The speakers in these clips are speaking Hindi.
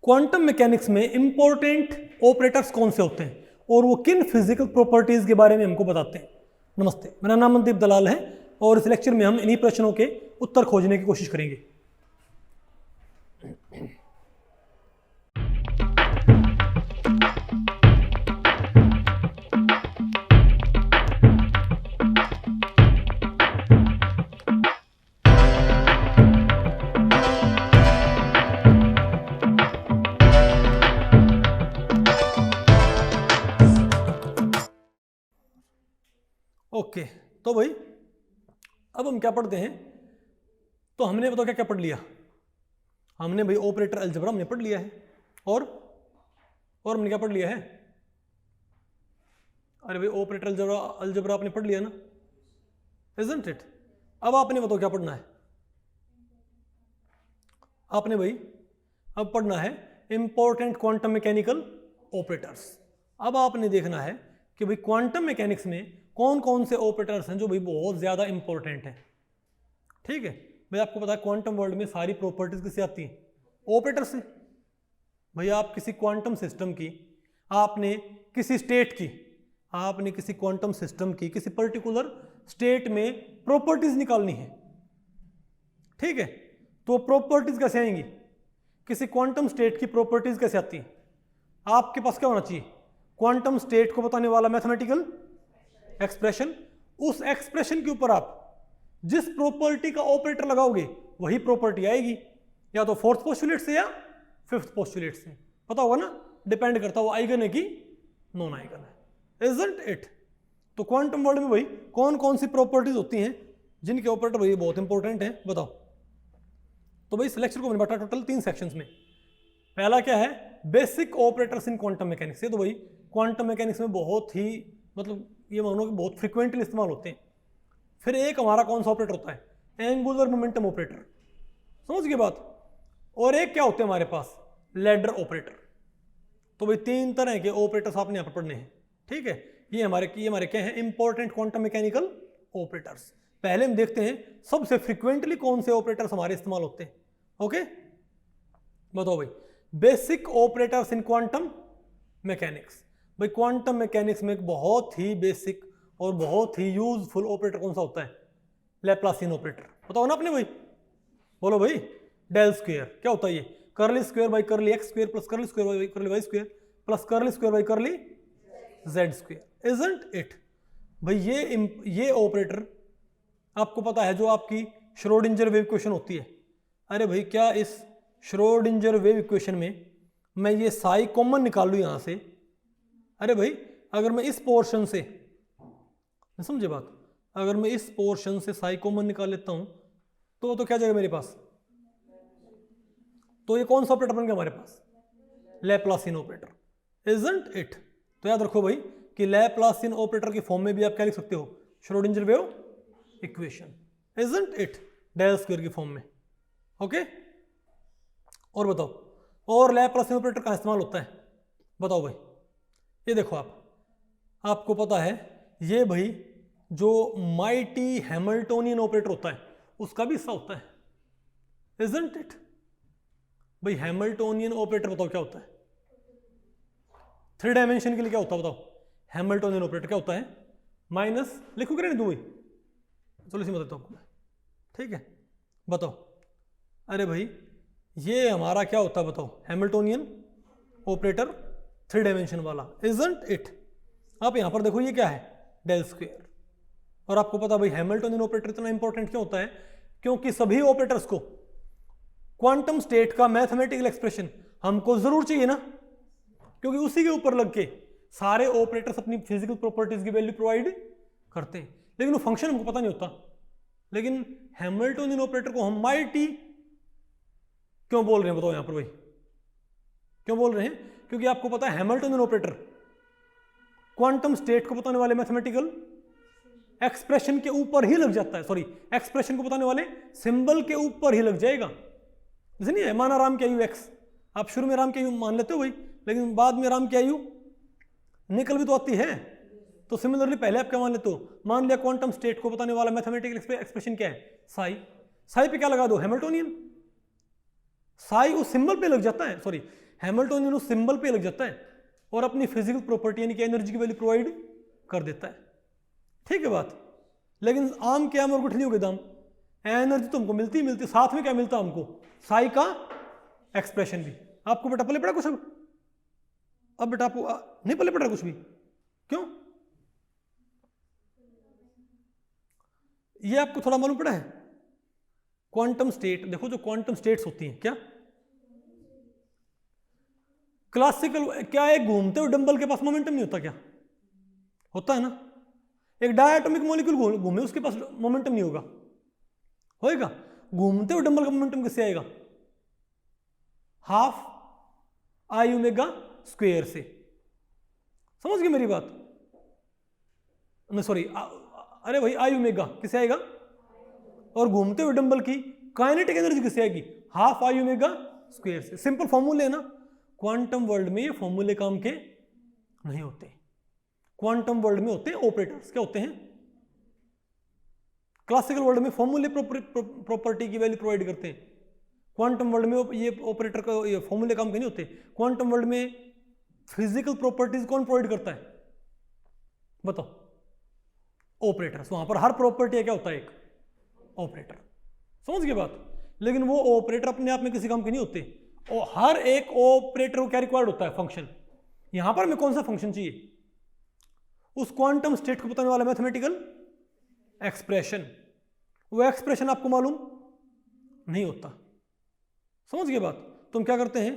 क्वांटम मैकेनिक्स में इंपॉर्टेंट ऑपरेटर्स कौन से होते हैं और वो किन फिजिकल प्रॉपर्टीज के बारे में हमको बताते हैं। नमस्ते, मेरा नाम मनदीप दलाल है और इस लेक्चर में हम इन्हीं प्रश्नों के उत्तर खोजने की कोशिश करेंगे। ओके, तो भाई अब हम क्या पढ़ते हैं। तो हमने बताओ क्या क्या पढ़ लिया। हमने भाई ऑपरेटर अलजेब्रा हमने पढ़ लिया है और हमने क्या पढ़ लिया है। अरे भाई ऑपरेटर अलजेब्रा आपने पढ़ लिया ना, इजंट इट। अब आपने बताओ क्या पढ़ना है। आपने भाई अब पढ़ना है इंपॉर्टेंट क्वांटम मैकेनिकल ऑपरेटर्स। अब आपने देखना है कि भाई क्वांटम मैकेनिक्स में कौन कौन से ऑपरेटर्स हैं जो भाई बहुत ज़्यादा इंपॉर्टेंट हैं। ठीक है भाई, आपको पता है क्वांटम वर्ल्ड में सारी प्रॉपर्टीज किससे आती हैं, ऑपरेटर से। भाई आप किसी क्वांटम सिस्टम की, आपने किसी स्टेट की, आपने किसी क्वांटम सिस्टम की किसी पर्टिकुलर स्टेट में प्रॉपर्टीज निकालनी है। ठीक है, तो प्रॉपर्टीज कैसे आएंगी, किसी क्वांटम स्टेट की प्रॉपर्टीज कैसे आती हैं। आपके पास क्या होना चाहिए, क्वांटम स्टेट को बताने वाला मैथमेटिकल एक्सप्रेशन। उस एक्सप्रेशन के ऊपर आप जिस प्रॉपर्टी का ऑपरेटर लगाओगे वही प्रॉपर्टी आएगी, या तो फोर्थ पोस्टुलेट से या फिफ्थ पोस्टुलेट से। पता होगा ना, डिपेंड करता है वो आइगन है कि नॉन आइगन है, इजंट इट। तो क्वांटम वर्ल्ड में भाई कौन कौन सी प्रॉपर्टीज होती हैं जिनके ऑपरेटर भाई बहुत इंपॉर्टेंट हैं, बताओ। तो भाई इस लेक्चर को मैंने बांटा टोटल 3 सेक्शंस में। पहला क्या है, basic operators in quantum mechanics. ये तो भाई क्वांटम मैकेनिक्स में बहुत ही मतलब ये मानो कि बहुत फ्रिक्वेंटली इस्तेमाल होते हैं। फिर एक हमारा कौन सा ऑपरेटर होता है, एंगुलर मोमेंटम ऑपरेटर, समझ गए बात। और एक क्या होते हैं हमारे पास, लैडर ऑपरेटर। तो भाई 3 तरह के ऑपरेटर्स आपने यहाँ पर पढ़ने हैं। ठीक है, ये हमारे क्या हैं, इंपॉर्टेंट क्वांटम मैकेनिकल ऑपरेटर्स। पहले हम देखते हैं सबसे फ्रिक्वेंटली कौन से ऑपरेटर्स हमारे इस्तेमाल होते हैं। ओके, बताओ भाई basic operators in quantum mechanics. भाई क्वांटम मैकेनिक्स में एक बहुत ही बेसिक और बहुत ही यूजफुल ऑपरेटर कौन सा होता है, लैप्लासियन ऑपरेटर। बताओ ना आपने भाई, बोलो भाई। डेल स्क्वायर क्या होता है, ये curly square by curly x square plus curly square by curly y square plus curly square by curly z square, isn't it. भाई ये ऑपरेटर आपको पता है जो आपकी श्रोडिंजर वेव इक्वेशन होती है। अरे भाई क्या इस श्रोडिंजर वेव इक्वेशन में मैं ये साई कॉमन निकाल लूँ यहाँ से। अरे भाई अगर मैं इस पोर्शन से, समझे बात, अगर मैं इस पोर्शन से साई कॉमन निकाल लेता हूं तो क्या जाएगा मेरे पास, तो ये कौन सा ऑपरेटर बन गया हमारे पास, लैप्लासियन ऑपरेटर, इजंट इट। तो याद रखो भाई कि लैप्लासियन ऑपरेटर की फॉर्म में भी आप क्या लिख सकते हो, Schrodinger wave equation, isn't it, del square की फॉर्म में। ओके, और बताओ और लैप्लासियन ऑपरेटर कहां इस्तेमाल होता है, बताओ भाई। ये देखो आपको पता है ये भाई जो माइटी हैमिल्टोनियन ऑपरेटर होता है उसका भी हिस्सा होता है, इजंट इट। भाई हैमिल्टोनियन ऑपरेटर बताओ क्या होता है, 3 डायमेंशन के लिए क्या होता है बताओ, हैमिल्टोनियन ऑपरेटर क्या होता है, माइनस लिखो करे नहीं तू भाई, चलो इसी बताता हूँ। ठीक है बताओ। अरे भाई ये हमारा क्या होता है बताओ, हैमिल्टोनियन ऑपरेटर 3 डायमेंशन वाला, इजंट इट। आप यहां पर देखो ये क्या है, डेल स्क्वायर। और आपको पता भाई हैमिल्टोनियन ऑपरेटर इतना इंपॉर्टेंट क्यों होता है, क्योंकि सभी ऑपरेटर्स को क्वांटम स्टेट का मैथमेटिकल एक्सप्रेशन हमको जरूर चाहिए ना, क्योंकि उसी के ऊपर लग के सारे ऑपरेटर्स अपनी फिजिकल प्रॉपर्टीज की वैल्यू प्रोवाइड करते हैं, लेकिन वो फंक्शन हमको पता नहीं होता। लेकिन हैमिल्टोनियन ऑपरेटर को हम माइटी क्यों बोल रहे हैं बताओ यहां पर भाई, क्यों बोल रहे हैं, क्योंकि आपको पता है हैमिल्टोनियन ऑपरेटर क्वांटम स्टेट को बताने वाले मैथमेटिकल एक्सप्रेशन के ऊपर ही लग जाता है, सॉरी एक्सप्रेशन को बताने वाले सिंबल के ऊपर ही लग जाएगा। जैसे नहीं है, माना राम क्या यू एक्स, आप शुरू में राम क्या यू मान लेते हो भाई, लेकिन बाद में राम क्या यू निकल भी तो आती है। तो सिमिलरली पहले आप क्या मान लेते हो, मान लिया क्वांटम स्टेट को बताने वाला मैथमेटिकल एक्सप्रेशन क्या है, साई पे क्या लगा दो, हैमिल्टोनियन। साई उस सिंबल पे लग जाता है, सॉरी हैमिल्टोनियन उस सिंबल पे लग जाता है और अपनी फिजिकल प्रॉपर्टी यानी कि एनर्जी की वैल्यू प्रोवाइड कर देता है। ठीक है बात। लेकिन आम के आम और गुठलियों के दाम, एनर्जी तो हमको मिलती ही मिलती, साथ में क्या मिलता हमको, साई का एक्सप्रेशन भी। आपको बेटा पल्ले पड़ा कुछ? अब बेटा आपको नहीं पल्ले पड़ा कुछ भी? क्यों? ये आपको थोड़ा मालूम पड़ा है? क्वांटम स्टेट, देखो जो क्वांटम स्टेट्स होती हैं, क्या क्लासिकल, क्या एक घूमते हुए डंबल के पास मोमेंटम नहीं होता? क्या होता है ना? एक डायटोमिक मॉलिक्यूल घूमे उसके पास मोमेंटम नहीं होगा, होएगा? घूमते हुए डंबल का मोमेंटम किससे आएगा? हाफ आई ओमेगा स्क्वायर से। समझ गए मेरी बात? सॉरी, अरे भाई आई ओमेगा किससे आएगा? और घूमते हुए डंबल की काइनेटिक एनर्जी किससे आएगी? हाफ आई ओमेगा स्क्वायर से। सिंपल फॉर्मूले है ना। क्वांटम वर्ल्ड में ये फॉर्मूले काम के नहीं होते। क्वांटम वर्ल्ड में होते हैं ऑपरेटर्स। क्या होते हैं? क्लासिकल वर्ल्ड में फॉर्मूले प्रॉपर्टी की वैल्यू प्रोवाइड करते हैं। क्वांटम वर्ल्ड में ये ऑपरेटर का ये फॉर्मूले काम के नहीं होते। क्वांटम वर्ल्ड में फिजिकल प्रॉपर्टीज कौन प्रोवाइड करता है? बताओ। ऑपरेटर्स। वहां पर हर प्रॉपर्टी क्या होता है? एक ऑपरेटर। समझ गए बात? लेकिन वो ऑपरेटर अपने आप में किसी काम के नहीं होते, और हर एक ऑपरेटर को क्या रिक्वायर्ड होता है? फंक्शन। यहां पर हमें कौन सा फंक्शन चाहिए? उस क्वांटम स्टेट को बताने वाला मैथमेटिकल एक्सप्रेशन। वो एक्सप्रेशन आपको मालूम नहीं होता। समझ गए बात? तुम क्या करते हैं,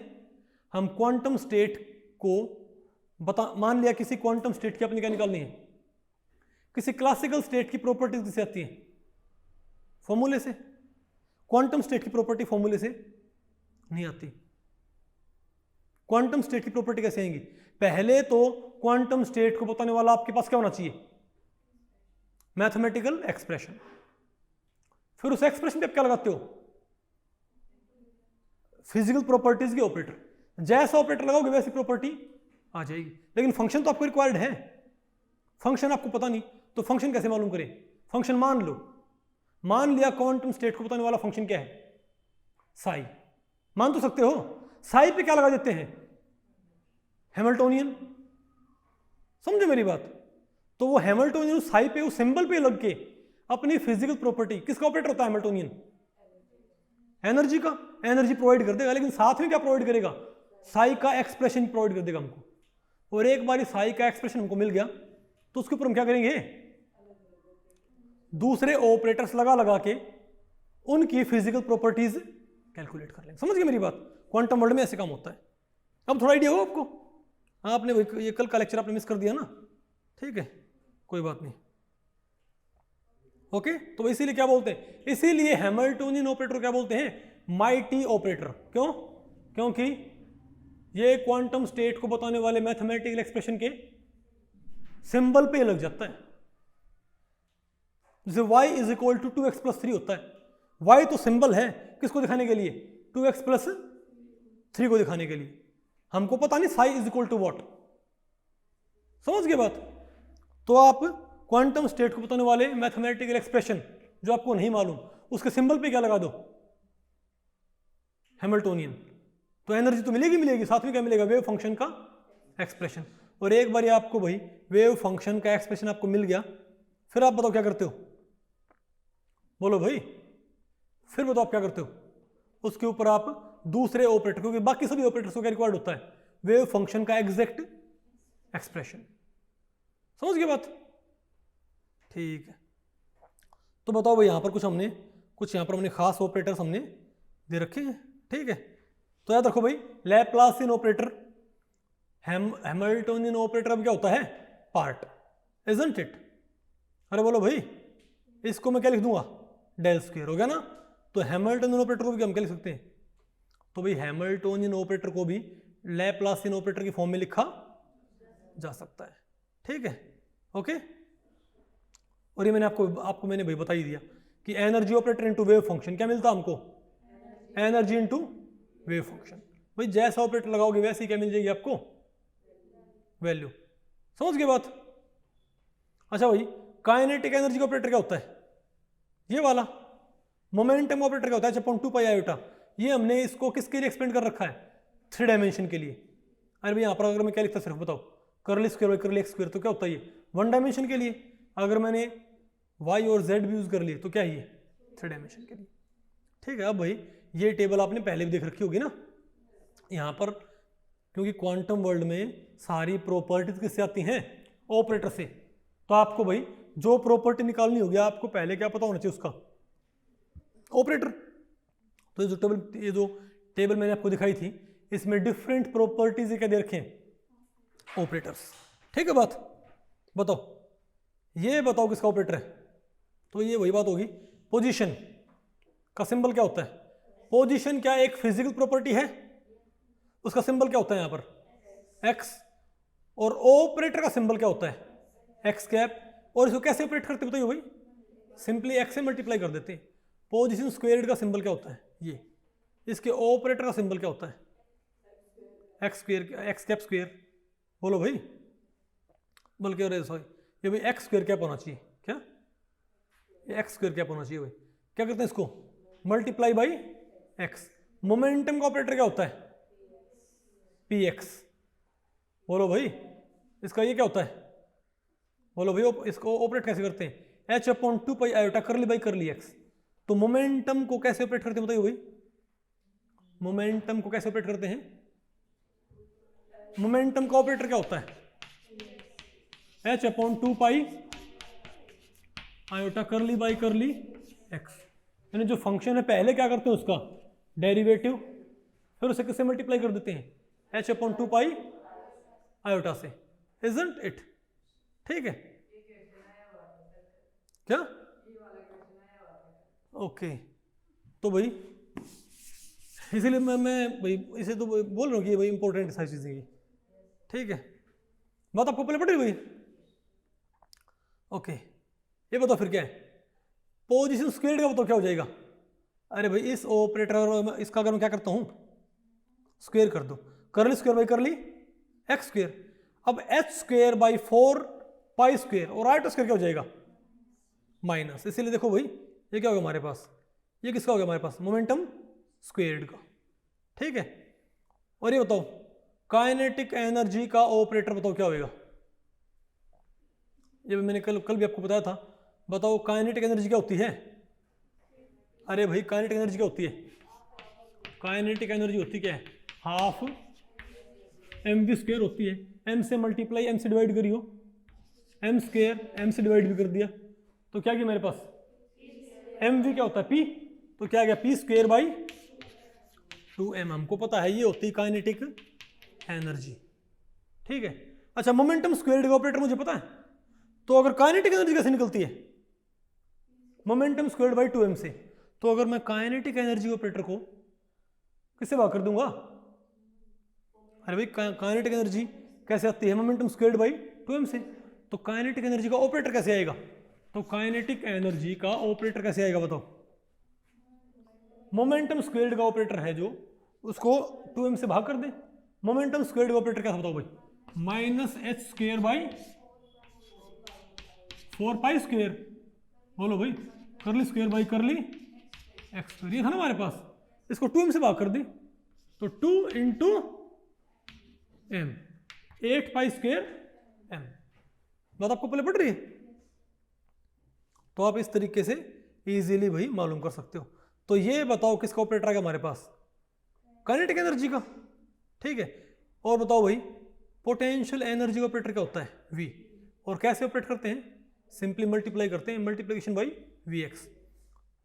हम क्वांटम स्टेट को मान लिया किसी क्वांटम स्टेट की अपनी क्या निकालनी है, किसी क्लासिकल स्टेट की प्रॉपर्टीज किससे आती है? फॉर्मूले से। क्वांटम स्टेट की प्रॉपर्टी फॉर्मूले से नहीं आती। क्वांटम स्टेट की प्रॉपर्टी कैसे आएंगी? पहले तो क्वांटम स्टेट को बताने वाला आपके पास क्या होना चाहिए? Mathematical expression. फिर उस एक्सप्रेशन पे आप क्या लगाते हो? फिजिकल प्रॉपर्टीज के ऑपरेटर। जैसा ऑपरेटर लगाओगे वैसी प्रॉपर्टी आ जाएगी। लेकिन फंक्शन तो आपको रिक्वायर्ड है, फंक्शन आपको पता नहीं, तो फंक्शन कैसे मालूम करें? फंक्शन मान लो, मान लिया क्वांटम स्टेट को बताने वाला फंक्शन क्या है? साई। मान तो सकते हो। साई पे क्या लगा देते हैं? हैमिल्टोनियन। समझे मेरी बात? तो वो हैमिल्टोनियन उस साई पे, उस सिंबल पे लग के अपनी फिजिकल प्रॉपर्टी, किसका ऑपरेटर होता है हैमिल्टोनियन? एनर्जी का। एनर्जी प्रोवाइड कर देगा, लेकिन साथ में क्या प्रोवाइड करेगा? साई का एक्सप्रेशन प्रोवाइड कर देगा हमको। और एक बार साई का एक्सप्रेशन हमको मिल गया तो उसके ऊपर हम क्या करेंगे? दूसरे ऑपरेटर्स लगा लगा के उनकी फिजिकल प्रॉपर्टीज कैलकुलेट कर लेंगे। समझ गए मेरी बात? क्वांटम वर्ल्ड में ऐसे काम होता है। अब थोड़ा आइडिया हो आपको? आपने ये कल का लेक्चर आपने मिस कर दिया ना, ठीक है, कोई बात नहीं। ओके, तो इसीलिए क्या बोलते हैं, इसीलिए हैमिल्टोनियन ऑपरेटर क्या बोलते हैं? Mighty operator. क्यों? क्योंकि ये क्वांटम स्टेट को बताने वाले मैथमेटिकल एक्सप्रेशन के सिंबल पे लग जाता है। जैसे y is equal to 2x plus 3 होता है। y तो सिंबल है किसको दिखाने के लिए? 2x प्लस 3 को दिखाने के लिए। हमको पता नहीं psi is equal to what. समझ गए बात? तो आप क्वांटम स्टेट को बताने वाले मैथमेटिकल एक्सप्रेशन जो आपको नहीं मालूम, उसके सिंबल पे क्या लगा दो? हैमिल्टोनियन। तो एनर्जी तो मिलेगी मिलेगी, साथ में क्या मिलेगा? वेव फंक्शन का एक्सप्रेशन। और एक बार आपको भाई वेव फंक्शन का एक्सप्रेशन आपको मिल गया, फिर आप बताओ क्या करते हो? बोलो भाई, फिर बताओ आप क्या करते हो? उसके ऊपर आप दूसरे ऑपरेटर, क्योंकि बाकी सभी ऑपरेटर्स को क्या रिक्वायर्ड होता है? वेव फंक्शन का एग्जैक्ट एक्सप्रेशन। समझ गए बात? ठीक है, तो बताओ भाई यहां पर कुछ यहां पर हमने खास ऑपरेटर्स हमने दे रखे हैं। ठीक है, तो याद रखो भाई, लैप्लासियन ऑपरेटर, हैमिल्टोनियन ऑपरेटर अब क्या होता है? Part, isn't it? अरे बोलो भाई, इसको मैं क्या लिख दूंगा? डेल स्क्वायर हो गया ना। तो हैमिल्टोनियन ऑपरेटर को भी हम क्या लिख सकते हैं? तो भाई हैमिल्टोनियन ऑपरेटर को भी लैप्लासियन ऑपरेटर की फॉर्म में लिखा जा सकता है। ठीक है, ओके। और ये मैंने आपको मैंने भाई बता ही दिया कि energy operator into wave function क्या मिलता हमको? Energy into wave function. भाई जैसा ऑपरेटर लगाओगे वैसे ही क्या मिल जाएगी आपको? वैल्यू। समझ गए बात? अच्छा भाई, काइनेटिक एनर्जी का ऑपरेटर क्या होता है? ये वाला। मोमेंटम ऑपरेटर क्या होता है? 2 पाई आयोटा। ये हमने इसको किसके लिए एक्सपेंड कर रखा है? 3 डायमेंशन के लिए। अरे भाई यहाँ पर अगर मैं क्या लिखता सिर्फ बताओ, curly square by curly x square, तो क्या होता है ये 1 डायमेंशन के लिए। अगर मैंने y और z भी यूज कर लिए तो क्या है ये 3 डायमेंशन के लिए। ठीक है, अब भाई ये टेबल आपने पहले भी देख रखी होगी ना। यहाँ पर क्योंकि क्वांटम वर्ल्ड में सारी प्रॉपर्टीज किससे आती हैं, ऑपरेटर से, तो आपको भाई जो प्रॉपर्टी निकालनी होगी आपको पहले क्या पता होना चाहिए, उसका ऑपरेटर। तो ये जो टेबल मैंने आपको दिखाई थी इसमें डिफरेंट प्रॉपर्टीज क्या दे रखे हैं, ऑपरेटर्स। ठीक है, बात बताओ, ये बताओ किसका ऑपरेटर है। तो ये वही बात होगी, पोजीशन का सिंबल क्या होता है। पोजीशन क्या एक फिजिकल प्रॉपर्टी है, उसका सिंबल क्या होता है यहाँ पर x, और ऑपरेटर का सिंबल क्या होता है x कैप। और इसको कैसे ऑपरेट करते बताइए भाई, सिंपली x से मल्टीप्लाई कर देते हैं। पोजीशन स्क्वायर्ड का सिंबल क्या होता है ये, इसके ऑपरेटर का सिंबल क्या होता है x square, x cap square. बोलो भाई, बल्कि अरे सॉरी, ये भाई x स्क्वायर कैप होना चाहिए, क्या ये x स्क्वायर कैप होना चाहिए भाई। क्या करते हैं इसको मल्टीप्लाई बाई x। मोमेंटम का ऑपरेटर क्या होता है px। बोलो भाई इसका ये क्या होता है, बोलो भाई इसको ऑपरेट कैसे करते हैं, h/2 pi iota curly by करली x। तो मोमेंटम को कैसे ऑपरेट करते हैं बताइए भाई, मोमेंटम को कैसे ऑपरेट करते हैं। मोमेंटम का ऑपरेटर क्या होता है h/2 pi iota curly by करली x। यानी जो फंक्शन है पहले क्या करते हैं उसका डेरिवेटिव, फिर उसे किससे मल्टीप्लाई कर देते हैं h/2 पाई आयोटा से, इजंट इट। ठीक है क्या, ओके। तो भाई इसीलिए मैं भाई इसे तो बोल रहा हूँ कि भाई इंपॉर्टेंट सारी चीजें ये। ठीक है, बात आपको पहले पड़ रही भाई, ओके। ये बताओ फिर क्या है, पोजीशन स्क्वायर्ड का बताओ क्या हो जाएगा। अरे भाई इस ऑपरेटर इसका अगर मैं क्या करता हूँ स्क्वायर कर दो, curly square by curly X square. अब H square by 4 pi square और आयटा स्क्वायर क्या हो जाएगा माइनस। इसीलिए देखो भाई ये क्या होगा हमारे पास, ये किसका हो गया हमारे पास मोमेंटम स्क्वायर्ड का। ठीक है, और ये बताओ काइनेटिक एनर्जी का ऑपरेटर बताओ क्या होगा। ये मैंने कल भी आपको बताया था, बताओ काइनेटिक एनर्जी क्या होती है। अरे भाई काइनेटिक एनर्जी क्या होती है, काइनेटिक एनर्जी होती क्या है हाफ mv स्क्वायर होती है। m से मल्टीप्लाई m से डिवाइड करियो, m स्क्वायर m से डिवाइड भी कर दिया तो क्या गया मेरे पास mv क्या होता है p, तो क्या गया p स्क्वायर बाई 2m। हमको पता है ये होती है काइनेटिक एनर्जी। ठीक है, अच्छा मोमेंटम स्क्वायर्ड का ऑपरेटर मुझे पता है, तो अगर काइनेटिक एनर्जी कैसे निकलती है मोमेंटम स्क्वायर्ड बाई 2m से, तो अगर मैं काइनेटिक एनर्जी ऑपरेटर को किससे भाग कर दूंगा। अरे भाई काइनेटिक एनर्जी कैसे आती है मोमेंटम स्क्वायर्ड बाई 2m से, तो काइनेटिक एनर्जी का ऑपरेटर कैसे आएगा, तो काइनेटिक एनर्जी का ऑपरेटर कैसे आएगा बताओ। मोमेंटम स्क्वायर्ड का ऑपरेटर है जो उसको 2m से भाग कर दे। मोमेंटम स्क्वायर्ड का ऑपरेटर क्या बताओ भाई minus H square by 4 pi square. बोलो भाई करली square by curly X square, ये था ना हमारे पास, इसको 2m से भाग कर दे तो 2 into m 8 pi square m। बात आपको पहले पढ़ रही है, तो आप इस तरीके से इजीली भाई मालूम कर सकते हो। तो ये बताओ किसका ऑपरेटर आएगा हमारे पास काइनेटिक एनर्जी का। ठीक है, और बताओ भाई पोटेंशियल एनर्जी का ऑपरेटर क्या होता है v, और कैसे ऑपरेट करते हैं सिंपली मल्टीप्लाई करते हैं, मल्टीप्लिकेशन बाई vx।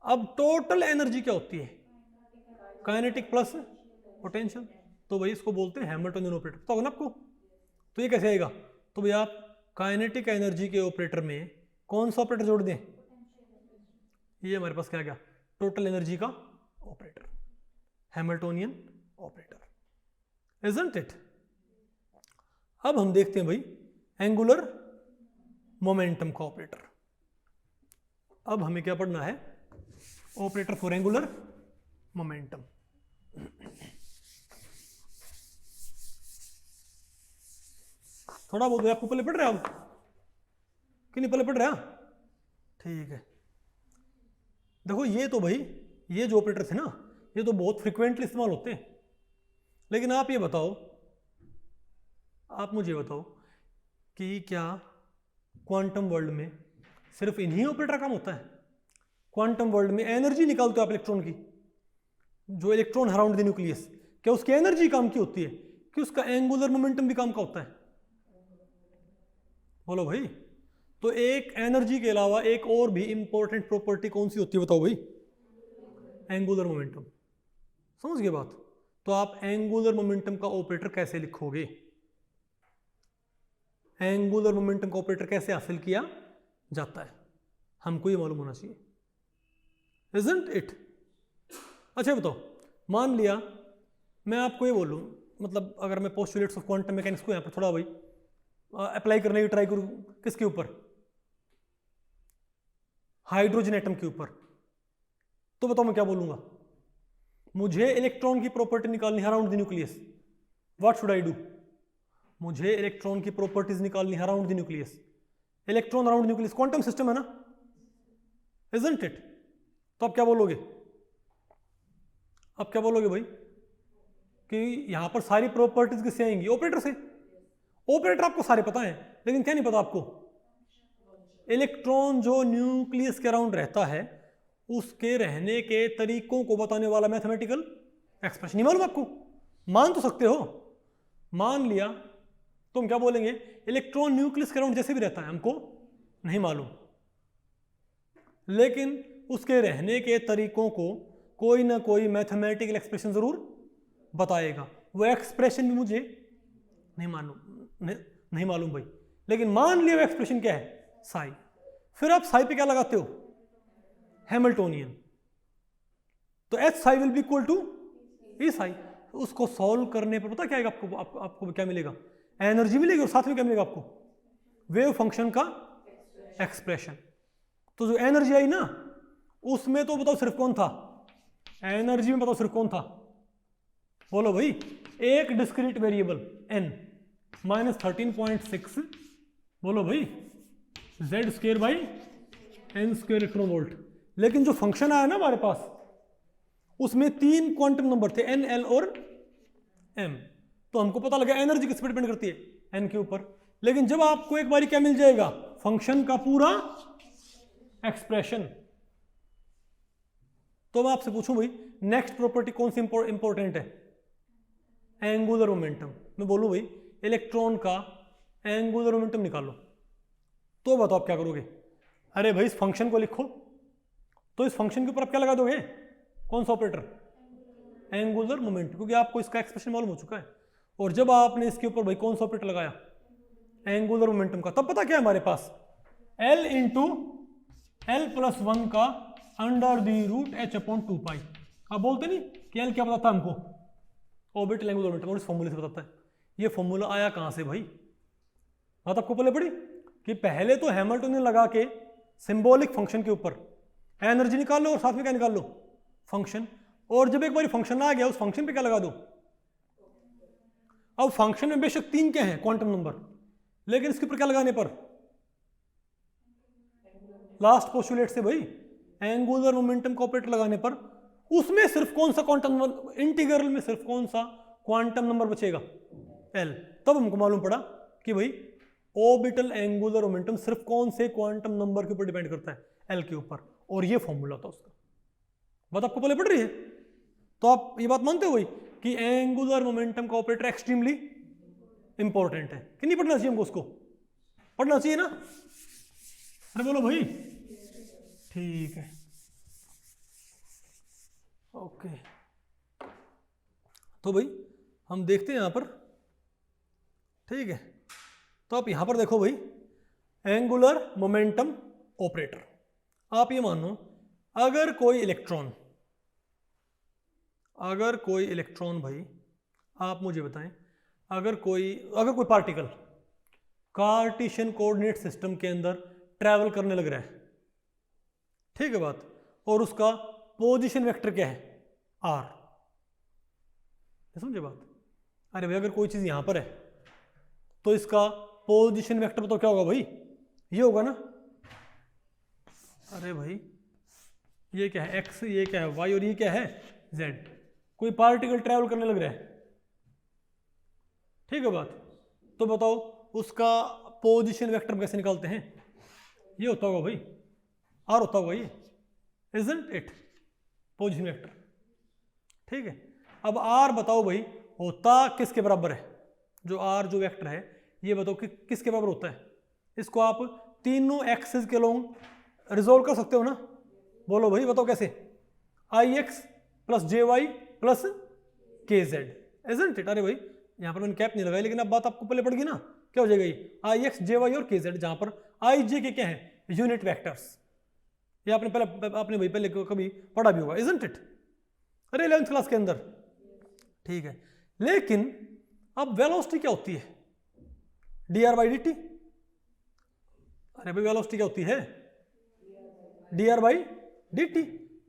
अब टोटल एनर्जी क्या होती है काइनेटिक प्लस पोटेंशियल, तो भाई इसको बोलते हैं हैमिल्टनियन ऑपरेटर, पता होगा ना आपको। तो ये कैसे आएगा, तो भाई आप काइनेटिक एनर्जी के ऑपरेटर में कौन सा ऑपरेटर जोड़ दें, ये हमारे पास क्या गया टोटल एनर्जी का operator Hamiltonian operator, isn't it. अब हम देखते हैं भाई एंगुलर मोमेंटम का ऑपरेटर। अब हमें क्या पढ़ना है ऑपरेटर फॉर एंगुलर मोमेंटम। थोड़ा बहुत आपको पहले पढ़ रहे हैं आप कि नहीं पहले पढ़ रहे हैं, ठीक है। देखो ये तो भाई ये जो ऑपरेटर थे ना ये तो बहुत फ्रिक्वेंटली इस्तेमाल होते हैं, लेकिन आप ये बताओ, आप मुझे बताओ कि क्या क्वांटम वर्ल्ड में सिर्फ इन्हीं ऑपरेटर काम होता है? क्वांटम वर्ल्ड में एनर्जी निकालते हो आप इलेक्ट्रॉन की, जो इलेक्ट्रॉन अराउंड द न्यूक्लियस, क्या उसकी एनर्जी काम की होती है कि उसका एंगुलर मोमेंटम भी काम का होता है? बोलो भाई। तो एक एनर्जी के अलावा एक और भी इंपॉर्टेंट प्रॉपर्टी कौन सी होती है बताओ भाई? Angular momentum. समझ गए बात? तो आप एंगुलर मोमेंटम का ऑपरेटर कैसे लिखोगे? एंगुलर मोमेंटम का ऑपरेटर कैसे हासिल किया जाता है, हमको ये मालूम होना चाहिए, isn't it? अच्छा बताओ, मान लिया मैं आपको ये बोलूं, मतलब अगर मैं पोस्टुलेट्स ऑफ क्वांटम मैकेनिक्स को यहाँ पर थोड़ा भाई अप्लाई करने की ट्राई करूं, किसके ऊपर? हाइड्रोजन एटम के ऊपर, तो बताओ मैं क्या बोलूंगा? मुझे इलेक्ट्रॉन की प्रॉपर्टी निकालनी है around the nucleus, what should I do? मुझे इलेक्ट्रॉन की प्रॉपर्टीज निकालनी है around the nucleus. Electron around nucleus quantum system है ना, isn't it? तो आप क्या बोलोगे? आप क्या बोलोगे भाई कि यहां पर सारी प्रॉपर्टीज किससे आएंगी? ऑपरेटर से। ऑपरेटर आपको सारे पता हैं, लेकिन क्या नहीं पता आपको? इलेक्ट्रॉन जो न्यूक्लियस के अराउंड रहता है उसके रहने के तरीकों को बताने वाला मैथमेटिकल एक्सप्रेशन नहीं मालूम आपको? मान तो सकते हो, मान लिया तो हम क्या बोलेंगे? इलेक्ट्रॉन न्यूक्लियस के अराउंड जैसे भी रहता है हमको नहीं मालूम, लेकिन उसके रहने के तरीकों को कोई ना कोई मैथमेटिकल एक्सप्रेशन जरूर बताएगा। वो एक्सप्रेशन भी मुझे नहीं मालूम भाई, लेकिन मान लिया वो एक्सप्रेशन क्या है? साई। फिर आप साई पे क्या लगाते हो? हैमिल्टोनियन। तो H psi will be equal to E psi. उसको सॉल्व करने पर पता क्या आएगा आपको? आपको क्या मिलेगा? एनर्जी मिलेगी, और साथ में क्या मिलेगा आपको? वेव फंक्शन का एक्सप्रेशन। तो जो एनर्जी आई ना, उसमें तो बताओ सिर्फ कौन था? एनर्जी में बताओ सिर्फ कौन था? बोलो भाई। एक डिस्क्रीट वेरिएबल n -13.6, बोलो भाई, z square by n square electron volt. लेकिन जो फंक्शन आया ना हमारे पास, उसमें 3 क्वांटम नंबर थे, n, l और m। तो हमको पता लगा एनर्जी किस पर डिपेंड करती है? n के ऊपर। लेकिन जब आपको एक बारी क्या मिल जाएगा? फंक्शन का पूरा एक्सप्रेशन। तो मैं आपसे पूछूं भाई, नेक्स्ट प्रॉपर्टी कौन सी इंपॉर्टेंट है? Angular momentum. मैं बोलूं भाई इलेक्ट्रॉन का एंगुलर मोमेंटम निकालो, तो बताओ आप क्या करोगे? अरे भाई इस फंक्शन को लिखो, तो इस फंक्शन के ऊपर आप क्या लगा दोगे? कौन सा ऑपरेटर? एंगुलर मोमेंटम, क्योंकि आपको इसका एक्सप्रेशन मालूम हो चुका है। और जब आपने इसके ऊपर भाई कौन सा ऑपरेटर लगाया? एंगुलर मोमेंटम का, तब पता क्या है हमारे पास? L इंटू L+1 का अंडर दी रूट h/2π। आप बोलते नहीं कि L क्या बताता है हमको? ऑर्बिटल एंगुलर मोमेंटम, और इस फॉर्मूले से बताता है। ये फॉर्मूला आया कहां से भाई? बात आपको पहले पड़ी कि पहले तो हैमिल्टोनियन लगा के सिंबॉलिक फंक्शन के ऊपर एनर्जी निकाल लो, और साथ में क्या निकाल लो? फंक्शन। और जब एक बार फंक्शन आ गया, उस फंक्शन पे क्या लगा दो? अब फंक्शन में बेशक 3 क्या है क्वांटम नंबर, लेकिन इसके ऊपर क्या लगाने पर? लास्ट पोस्टुलेट से भाई एंगुलर मोमेंटम का ऑपरेटर लगाने पर उसमें सिर्फ कौन सा क्वांटम नंबर, इंटीग्रल में सिर्फ कौन सा क्वांटम नंबर बचेगा? L। तब हमको मालूम पड़ा कि भाई ऑर्बिटल एंगुलर मोमेंटम सिर्फ कौन से क्वांटम नंबर के ऊपर डिपेंड करता है? L के ऊपर। और ये फॉर्मूला था उसका। बात आपको पहले पड़ रही है? तो आप ये बात मानते हो भाई कि एंगुलर मोमेंटम का ऑपरेटर एक्सट्रीमली इंपॉर्टेंट है कि नहीं? पढ़ना चाहिए हमको, उसको पढ़ना चाहिए ना? अरे बोलो भाई। ठीक है, ओके। तो भाई हम देखते हैं यहां पर, ठीक है। तो आप यहां पर देखो भाई, एंगुलर मोमेंटम ऑपरेटर। आप ये मानो अगर कोई इलेक्ट्रॉन भाई, आप मुझे बताएं, अगर कोई पार्टिकल कार्टेशियन कोऑर्डिनेट सिस्टम के अंदर ट्रैवल करने लग रहा है, ठीक है बात, और उसका पोजीशन वेक्टर क्या है? r। समझे बात? अरे भाई अगर कोई चीज यहां पर है तो इसका पोजीशन वेक्टर तो क्या होगा भाई? ये होगा ना। अरे भाई ये क्या है? x, ये क्या है y, और ये क्या है z। कोई पार्टिकल ट्रैवल करने लग रहा है, ठीक है बात। तो बताओ उसका पोजीशन वेक्टर कैसे निकालते हैं? ये होता होगा भाई, आर होता होगा ये, इजंट इट, पोजीशन वेक्टर। ठीक है, अब आर बताओ भाई होता किसके बराबर है? जो आर जो वेक्टर है ये बताओ कि किसके बराबर होता है? इसको आप तीनों एक्सिस के लोग रिजोल्व कर सकते हो ना? बोलो भाई, बताओ कैसे? आई एक्स प्लस जे वाई प्लस के जेड, इजंट इट? अरे भाई यहाँ पर मैंने कैप नहीं लगाई, लेकिन अब बात आपको पहले पड़ गई ना, क्या हो जाएगा ये? आई एक्स जे वाई और के जेड, जहां पर आई जे के क्या है? Unit vectors. ये आपने भाई पहले कभी पढ़ा भी होगा, इजंट इट? अरे 11th क्लास के अंदर। ठीक है, लेकिन अब वेलोसिटी क्या होती है? D r by D T. अरे भाई वेलोसिटी क्या होती है? D r by D t.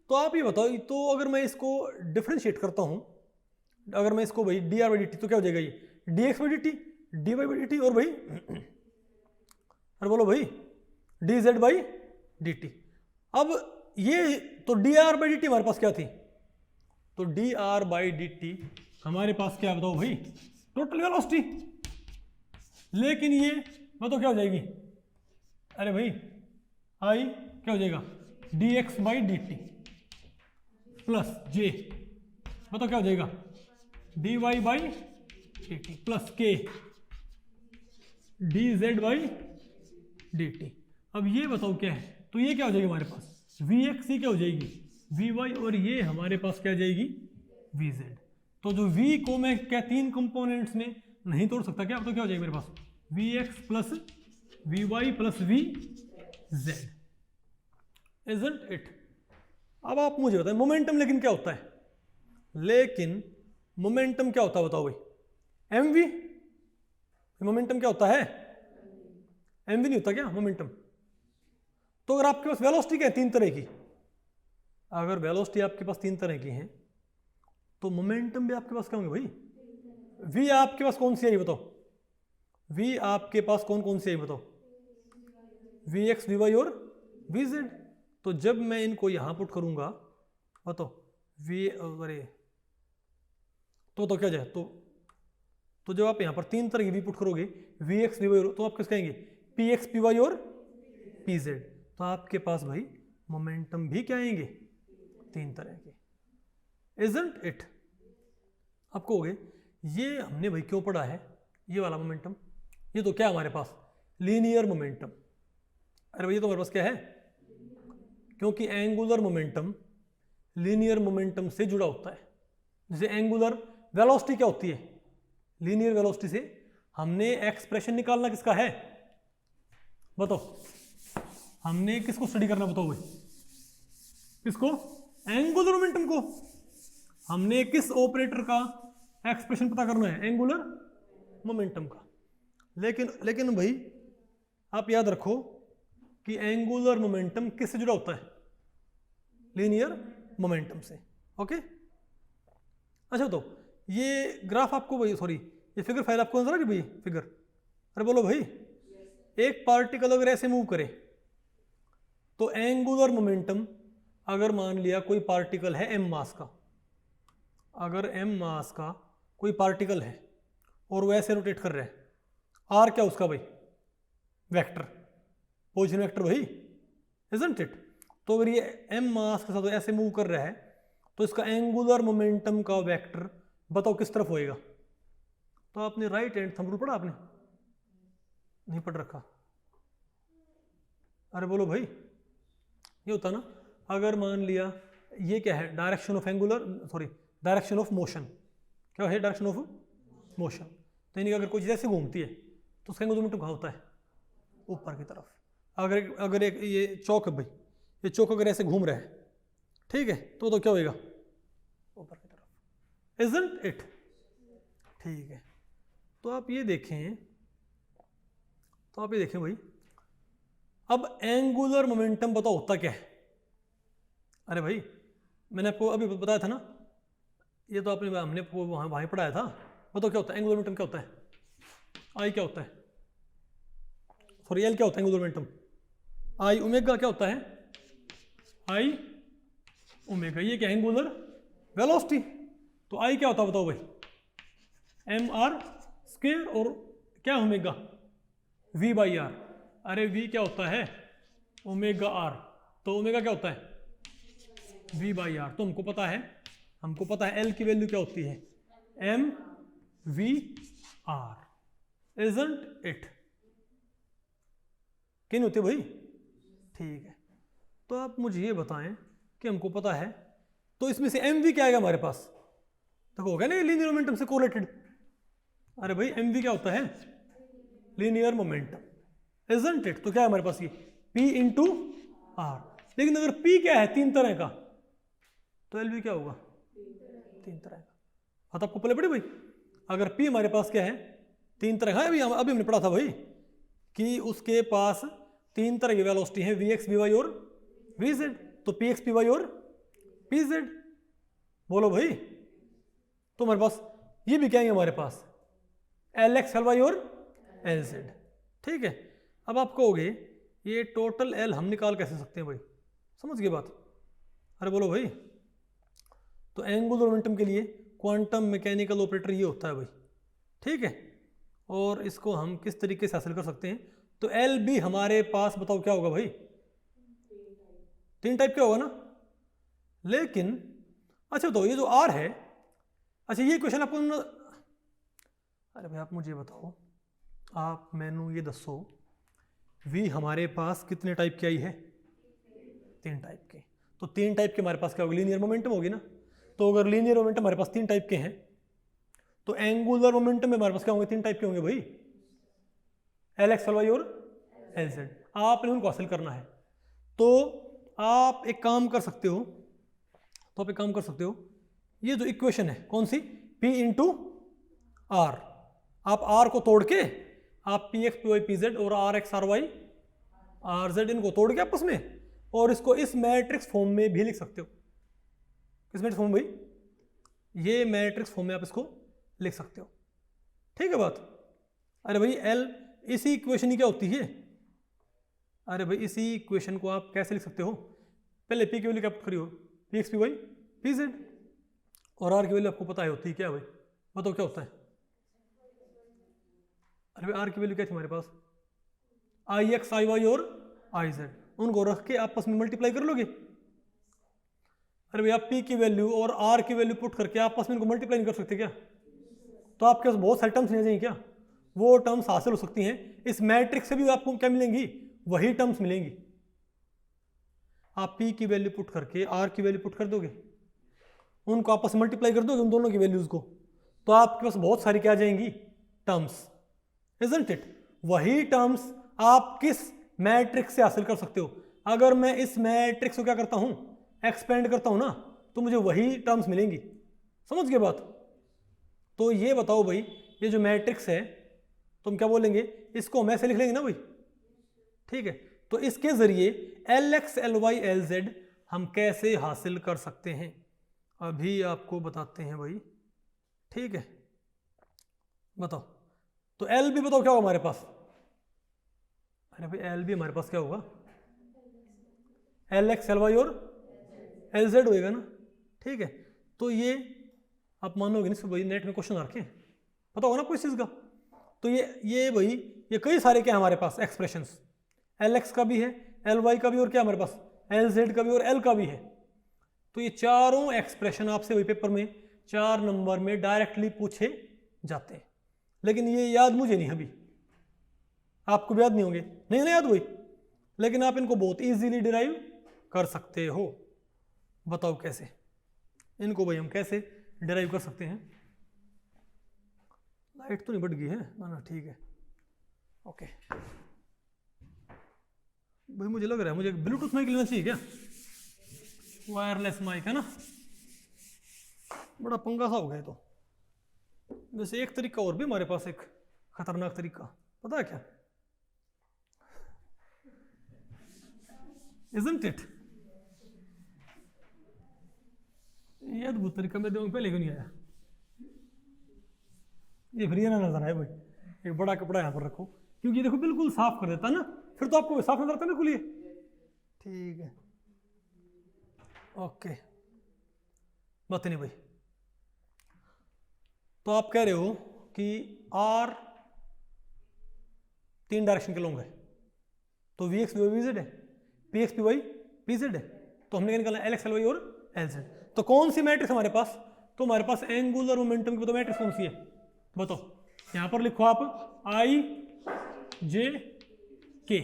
तो आप ये बताओ, तो अगर मैं इसको डिफ्रेंशिएट करता हूं, अगर मैं इसको भाई d r by D t, तो क्या हो जाएगा ये? D x by D t, d Y by D t, और भाई अरे बोलो भाई d Z by D T. अब ये तो d r by D t हमारे पास क्या थी? तो d r by D t हमारे पास क्या बताओ भाई? Total velocity. लेकिन ये बताओ क्या हो जाएगी? अरे भाई आई क्या हो जाएगा? D x by D T plus J, बताओ क्या हो जाएगा? D Y by D T plus K D Z by D T. अब ये बताओ क्या है? तो ये क्या हो जाएगी हमारे पास? वी एक्स ही क्या हो जाएगी? वी वाई, और ये हमारे पास क्या जाएगी? V Z. तो जो v को मैं क्या तीन कंपोनेंट्स में नहीं तोड़ सकता क्या? अब तो क्या हो जाएगा मेरे पास? V X plus V Y plus V Z, isn't it? अब आप मुझे बताएं मोमेंटम लेकिन क्या होता है? लेकिन मोमेंटम क्या होता है बताओ भाई? M we. मोमेंटम क्या होता है? एम वी नहीं होता क्या मोमेंटम? तो अगर आपके पास वेलोसिटी क्या है? तीन तरह की। अगर वेलोसिटी आपके पास तीन तरह की है तो मोमेंटम भी आपके पास क्या होंगे भाई? वी आपके पास कौन सी आई बताओ? वी आपके पास कौन कौन सी आई बताओ? वी एक्स वी वाई और वी जेड। तो जब मैं इनको यहां पुट करूंगा बताओ वी, अरे तो क्या जाए? तो जब आप यहां पर तीन तरह की वी पुट करोगे, वी एक्स वी वाई, तो आप किस कहेंगे? पी एक्स पी वाई और पी जेड। तो आपके पास भाई मोमेंटम भी क्या आएंगे? तीन तरह के, इजंट इट? आप कहोगे ये हमने भाई क्यों पढ़ा है ये वाला मोमेंटम? ये तो क्या हमारे पास? Linear momentum. अरे भाई ये तो हमारे पास क्या है? क्योंकि एंगुलर मोमेंटम लीनियर मोमेंटम से जुड़ा होता है। जैसे एंगुलर वेलोसिटी क्या होती है? लीनियर वेलोसिटी से हमने एक्सप्रेशन निकालना किसका है बताओ? हमने किसको स्टडी करना बताओ भाई? किसको? एंगुलर मोमेंटम को। हमने किस ऑपरेटर का एक्सप्रेशन पता करना है? एंगुलर मोमेंटम का। लेकिन भाई आप याद रखो कि एंगुलर मोमेंटम किससे जुड़ा होता है? लीनियर मोमेंटम से। ओके, अच्छा तो ये ग्राफ आपको भाई, सॉरी ये फिगर फाइल आपको नजर आ रही भाई? फिगर, अरे बोलो भाई, एक पार्टिकल अगर ऐसे मूव करे तो एंगुलर मोमेंटम, अगर मान लिया कोई पार्टिकल है m मास का, अगर m मास का कोई पार्टिकल है और वो ऐसे रोटेट कर रहा है, r क्या उसका भाई? वेक्टर, पोजीशन वेक्टर भाई, इजंट इट? तो अगर ये m मास के साथ ऐसे मूव कर रहा है तो इसका एंगुलर मोमेंटम का वेक्टर बताओ किस तरफ होएगा? तो आपने राइट हैंड थंब रूल पढ़ा? आपने नहीं पढ़ रखा? अरे बोलो भाई, ये होता ना, अगर मान लिया ये क्या है? Direction of angular, sorry direction of motion. क्या है? Direction of motion. तो यानी कि अगर कोई चीज़ ऐसे घूमती है तो उसका एंगुलर मोमेंटम कहाँ होता है? ऊपर की तरफ। अगर एक ये चौक है भाई, ये चौक अगर ऐसे घूम रहा है, ठीक है, तो क्या होएगा? ऊपर की तरफ, इजंट इट? ठीक है, तो आप ये देखें भाई, अब एंगुलर मोमेंटम बताओ होता क्या है? अरे भाई मैंने आपको अभी बताया था ना, ये तो हमने वहाँ पढ़ाया था। बताओ क्या होता है एंगुलर मोमेंटम? क्या होता है? आई क्या होता है? सॉरी एल क्या होता है एंगुलर मोमेंटम? आई ओमेगा क्या होता है? आई ओमेगा। ये क्या है? Angular velocity. तो आई क्या होता है बताओ भाई? एम आर स्क्वायर और क्या ओमेगा v बाई आर। अरे v क्या होता है ओमेगा आर, तो ओमेगा क्या होता है v बाई आर। तो हमको पता है L की वैल्यू क्या होती है m v r, isn't it? क्या नहीं होती भाई? ठीक है, तो आप मुझे ये बताएं कि हमको पता है, तो इसमें से एम वी क्या आएगा हमारे पास? देखो हो गया ना ये लीनियर मोमेंटम से कोरिलेटेड। अरे भाई एम वी क्या होता है लीनियर मोमेंटम, इजंट इट? तो क्या है हमारे पास ये P इंटू आर। लेकिन अगर P क्या है 3 तरह का, तो एल वी क्या होगा 3 तरह का। बात आपको पहले पड़ी भाई, अगर P हमारे पास क्या है 3 तरह का। अभी हमने पढ़ा था भाई कि उसके पास 3 तरह की वेलोसिटी है, Vx Vy और Vz। तो Px Py और Pz, बोलो भाई। तो हमारे पास ये भी क्या है हमारे पास Lx Ly और Lz। ठीक है, अब आप कहोगे ये टोटल L हम निकाल कैसे सकते हैं भाई? समझ गए बात? अरे बोलो भाई। तो एंगुलर मोमेंटम के लिए क्वांटम मैकेनिकल ऑपरेटर ये होता है भाई। ठीक है, और इसको हम किस तरीके से हासिल कर सकते हैं? तो एल भी हमारे पास बताओ क्या होगा भाई 3 टाइप का होगा ना। लेकिन अच्छा बताओ ये जो आर है, अच्छा ये क्वेश्चन आपको अरे भाई आप मुझे बताओ, आप मैनू ये दसो वी हमारे पास कितने टाइप की आई है 3 टाइप के। तो 3 टाइप के हमारे पास क्या होगी लीनियर मोमेंटम होगी ना। तो अगर लीनियर मोमेंटम हमारे पास 3 टाइप के हैं, तो एंगुलर मोमेंटम में हमारे पास क्या होंगे 3 टाइप के होंगे भाई Lx Ly और Lz। आपने उनको हासिल करना है। तो आप एक काम कर सकते हो, ये जो इक्वेशन है कौन सी P इंटू आर, आप R को तोड़ के आप Px Py Pz और Rx Ry Rz इनको तोड़ के आपस में, और इसको इस मैट्रिक्स फॉर्म में भी लिख सकते हो। किस मैट्रिक्स फॉर्म भाई? ये मैट्रिक्स फॉर्म में आप इसको लिख सकते हो। ठीक है बात? अरे भाई L इसी इक्वेशन ही क्या होती है? अरे भाई इसी इक्वेशन को आप कैसे लिख सकते हो? पहले P की वैल्यू क्या पुट करी हो Px Py Pz, और R की वैल्यू आपको पता है होती है क्या भाई? बताओ क्या होता है? अरे भाई R की वैल्यू क्या थी हमारे पास Ix Iy और Iz, उनको रख के आपस में मल्टीप्लाई कर लोगे। अरे भाई आप P की वैल्यू और R की वैल्यू पुट करके आपस में इनको मल्टीप्लाई नहीं कर सकते क्या? तो आपके पास बहुत सारे टर्म्स नहीं जाएंगे क्या? वो टर्म्स हासिल हो सकती हैं इस मैट्रिक्स से भी। आपको क्या मिलेंगी? वही टर्म्स मिलेंगी। आप P की वैल्यू पुट करके R की वैल्यू पुट कर दोगे, उनको आपस में मल्टीप्लाई कर दोगे उन दोनों की वैल्यूज को, तो आपके पास बहुत सारी क्या आ जाएंगी टर्म्स, इजंट इट? वही टर्म्स आप किस मैट्रिक्स से हासिल कर सकते हो? अगर मैं इस मैट्रिक्स को क्या करता हूं एक्सपेंड करता हूं ना, तो मुझे वही टर्म्स मिलेंगी। समझ गए बात? तो ये बताओ भाई ये जो मैट्रिक्स है तो हम क्या बोलेंगे, इसको हम ऐसे लिख लेंगे ना भाई। ठीक है, तो इसके जरिए Lx Ly Lz हम कैसे हासिल कर सकते हैं अभी आपको बताते हैं भाई। ठीक है, बताओ। तो L भी बताओ क्या होगा हमारे पास? अरे भाई L भी हमारे पास क्या होगा Lx Ly और Lz होएगा ना। ठीक है, तो ये आप मानोगे नहीं भाई नेट में क्वेश्चन रखे पता होगा ना कोई चीज़ का। तो ये भाई ये कई सारे क्या है हमारे पास एक्सप्रेशंस, Lx का भी है Ly का भी और क्या हमारे पास Lz का भी और L का भी है। तो ये चारों एक्सप्रेशन आपसे वही पेपर में 4 नंबर में डायरेक्टली पूछे जाते हैं। लेकिन ये याद मुझे नहीं, अभी आपको भी याद नहीं होंगे, नहीं ना याद हुई, लेकिन आप इनको बहुत इजीली डिराइव कर सकते हो। बताओ कैसे? इनको भाई हम कैसे डिराइव कर सकते हैं? लाइट तो नहीं बढ़ गई है ना? ठीक है, ओके भाई। मुझे लग रहा है मुझे ब्लूटूथ माइक लेना चाहिए क्या? वायरलेस माइक है ना, बड़ा पंगा सा हो गया। तो वैसे एक तरीका और भी हमारे पास, एक खतरनाक तरीका, पता है क्या? Isn't it? ये अद्भुत तरीका मेरे दिमाग में पहले क्यों नहीं आया? ये फिर ये ना नजर आए भाई, एक बड़ा कपड़ा यहाँ पर रखो, क्योंकि देखो बिल्कुल साफ कर देता है ना, फिर तो आपको साफ नजर आता है बिल्कुल ये। ठीक है, ओके, बात नहीं भाई। तो आप कह रहे हो कि आर 3 डायरेक्शन के लॉन्ग है, तो V X P Y V Z है, P x P Y P Z है, तो हमने क्या निकालना है एल एक्स एल वाई और एल जेड। तो कौन सी मैट्रिक्स हमारे पास, तो हमारे पास एंगुलर मोमेंटम की तो मैट्रिक्स कौन सी है बताओ, यहां पर लिखो आप आई जे के,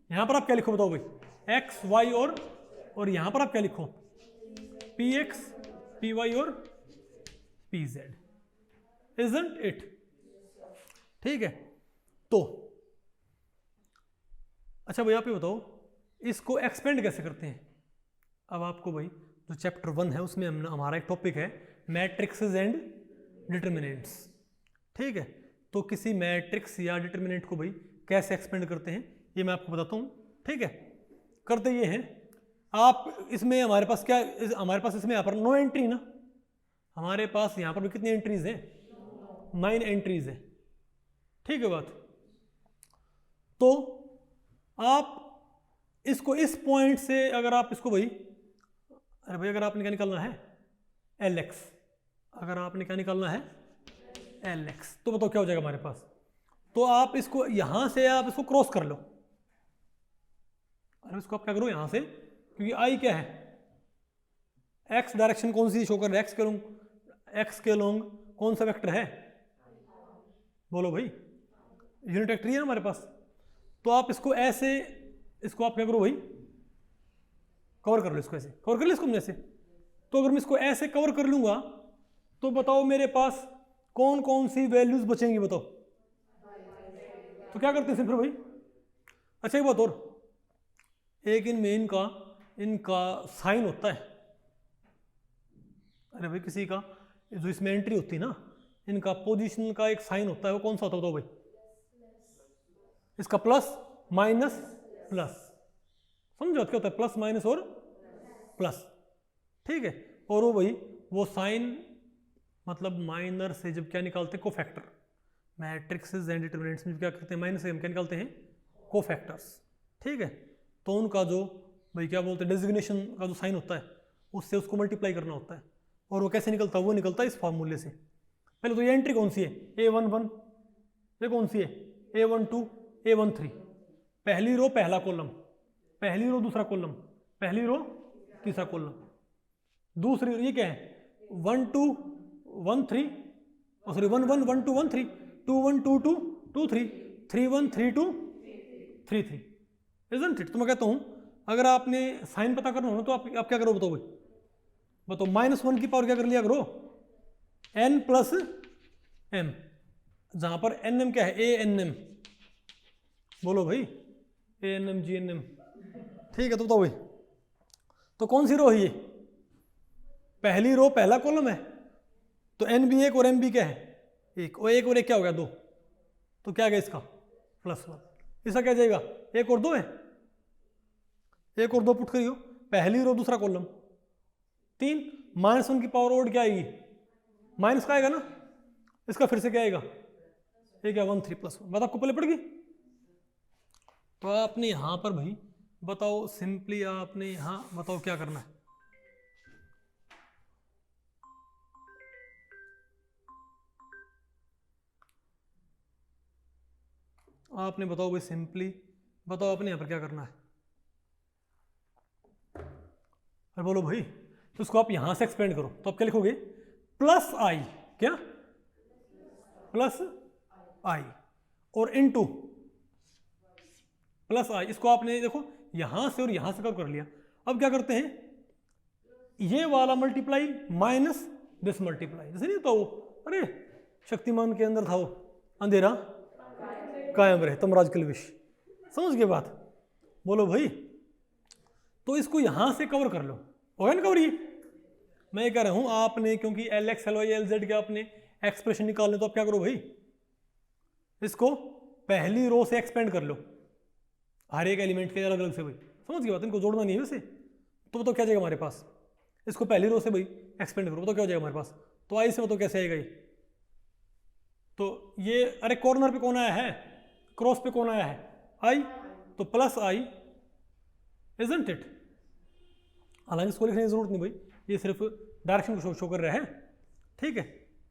यहां पर आप क्या लिखो बताओ भाई, एक्स वाई और यहां पर आप क्या लिखो, पी एक्स पी वाई और पी जेड, इजंट इट। ठीक है, तो अच्छा भाई आप ये बताओ इसको एक्सपेंड कैसे करते हैं। अब आपको भाई जो चैप्टर 1 है उसमें हमारा एक टॉपिक है मैट्रिक्सेस एंड डिटर्मिनेंट्स। ठीक है, तो किसी मैट्रिक्स या डिटर्मिनेंट को भाई कैसे एक्सपेंड करते हैं ये मैं आपको बताता हूँ। ठीक है, करते ये हैं आप, इसमें हमारे पास क्या, हमारे पास इसमें यहाँ पर 9 एंट्री ना, हमारे पास यहाँ पर भी कितनी एंट्रीज हैं, 9 एंट्रीज है। ठीक है बात, तो आप इसको इस पॉइंट से अगर आप इसको भाई, अरे भाई अगर आपने क्या निकालना है एल एक्स, अगर आपने क्या निकालना है एल एक्स, तो बताओ क्या हो जाएगा हमारे पास, तो आप इसको यहां से आप इसको क्रॉस कर लो, अरे इसको आप क्या करो यहां से, क्योंकि आई क्या है एक्स डायरेक्शन कौन सी शो कर रहा है, एक्स के लॉन्ग कौन सा वेक्टर है, बोलो भाई यूनिट वेक्टर ही है ना हमारे पास। तो आप इसको ऐसे, इसको आप क्या करो भाई कवर कर लो, इसको ऐसे कवर कर लो इसको जैसे, तो अगर मैं इसको ऐसे कवर कर लूंगा तो बताओ मेरे पास कौन कौन सी वैल्यूज बचेंगी बताओ, तो क्या करते हैं फिर भाई। अच्छा एक बात और, एक इनमें इनका साइन होता है, अरे भाई किसी का जो इसमें एंट्री होती है ना, इनका पोजीशन का एक साइन होता है, वो कौन सा होता है बताओ भाई, इसका प्लस माइनस प्लस, समझो क्या होता है प्लस माइनस और प्लस। ठीक है, और वो भाई वो साइन मतलब माइनर से जब क्या निकालते हैं कोफैक्टर, मैट्रिक्सेस एंड डिटरमिनेंट्स में क्या करते हैं माइनस से हम क्या निकालते हैं कोफैक्टर्स। ठीक है, तो उनका जो भाई क्या बोलते हैं डेजिग्नेशन का जो साइन होता है उससे उसको मल्टीप्लाई करना होता है, और वो कैसे निकलता है, वो निकलता है इस फॉर्मूले से। पहले तो ये एंट्री कौन सी है A11, ये कौन सी है A12 A13, पहली रो पहला कॉलम, पहली रो दूसरा कॉलम, पहली रो तीसरा कॉलम, दूसरी ये क्या है 1 2 1 3, सॉरी 1 1 1 2 1 3, 2 1 2 2 2 3, 3 1 3 2 3 3, इजंट इट। तो मैं कहता हूँ अगर आपने साइन पता करना हो ना तो आप क्या करो बताओ भाई, बताओ -1 की पावर क्या कर लिया करो n प्लस m, जहां पर nm क्या है ANM, बोलो भाई ANM GNM। ठीक है, तो बताओ भाई तो कौन सी रो है ये, पहली रो पहला कॉलम है, तो n भी 1 और m भी क्या है 1, और 1 और 1 क्या हो गया 2, तो क्या गया इसका +1, इसका क्या जाएगा 1 और 2 है, 1 और 2 पुट करियो, पहली रो दूसरा कॉलम 3, -1 की पावर और क्या आएगी माइनस का आएगा ना, इसका फिर से क्या आएगा ये क्या 1 3 + 1, बात आपको पहले पड़ गई। तो आपने यहां पर भाई बताओ सिंपली आपने यहां बताओ क्या करना है, आपने बताओ भाई सिंपली बताओ आपने यहां पर क्या करना है, अरे बोलो भाई, तो इसको आप यहां से एक्सपेंड करो, तो आप क्या लिखोगे +i, क्या +i और इनटू +i, इसको आपने देखो यहां से और यहां से कब कर लिया। अब क्या करते हैं ये वाला मल्टीप्लाई माइनस दिस मल्टीप्लाई, जैसे नहीं होता वो, अरे शक्तिमान के अंदर था वो अंधेरा कायम रहे तमराज कलविश, समझ गए बात, बोलो भाई। तो इसको यहां से कवर कर लो, हो गया ना कवर। ये मैं ये कह रहा हूं आपने क्योंकि L x L Y L Z के आपने एक्सप्रेशन निकालने, तो आप क्या करो भाई इसको पहली रो से एक्सपेंड कर लो, हर एक एलिमेंट के अलग अलग से भाई, समझ गए बात, इनको जोड़ना नहीं है वैसे। तो बताओ क्या जाएगा हमारे पास, इसको पहली रो से भाई एक्सपेंड करो, बताओ क्या हो जाएगा हमारे पास, तो आई से बताओ कैसे आएगा ये, तो ये अरे कॉर्नर पे कौन आया है, क्रॉस पे कौन आया है आई, तो +i, इजंट इट। हालांकि इसको लिखने की जरूरत नहीं भाई, ये सिर्फ डायरेक्शन को शो कर रहा है। ठीक है,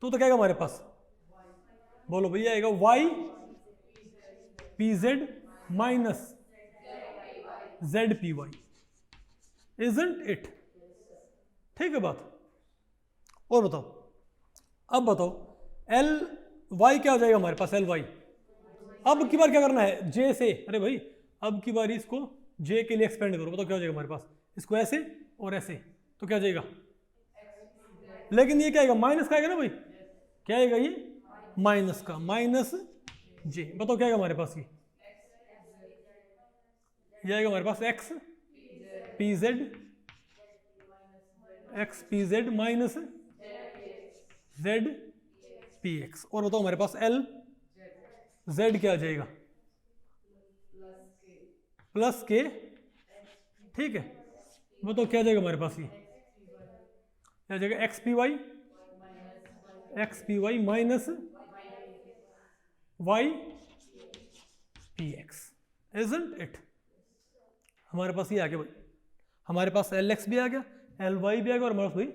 तो क्या आएगा हमारे पास बोलो भैया आएगा y P Z minus Z p y, isn't it? ठीक है बात। और बताओ, अब बताओ एल वाई क्या हो जाएगा हमारे पास, एल वाई। अब की बार क्या करना है, जे से, अरे भाई अब की बार इसको जे के लिए एक्सपेंड करो, बताओ क्या हो जाएगा हमारे पास, इसको ऐसे और ऐसे, तो क्या हो जाएगा, लेकिन ये क्या आएगा, माइनस का आएगा ना भाई, क्या आएगा ये माइनस का, माइनस जे, बताओ क्या आएगा हमारे पास, ये आएगा हमारे पास X P Z, X P Z minus Z P X. और बताओ हमारे पास एल जेड क्या आ जाएगा, प्लस के, ठीक है। बताओ क्या आ जाएगा हमारे पास, ये क्या आ जाएगा, x P y minus y p x, isn't it? हमारे पास ये आ गया भाई, हमारे पास एल एक्स भी आ गया, एल वाई भी आ गया, और हमारे पास भाई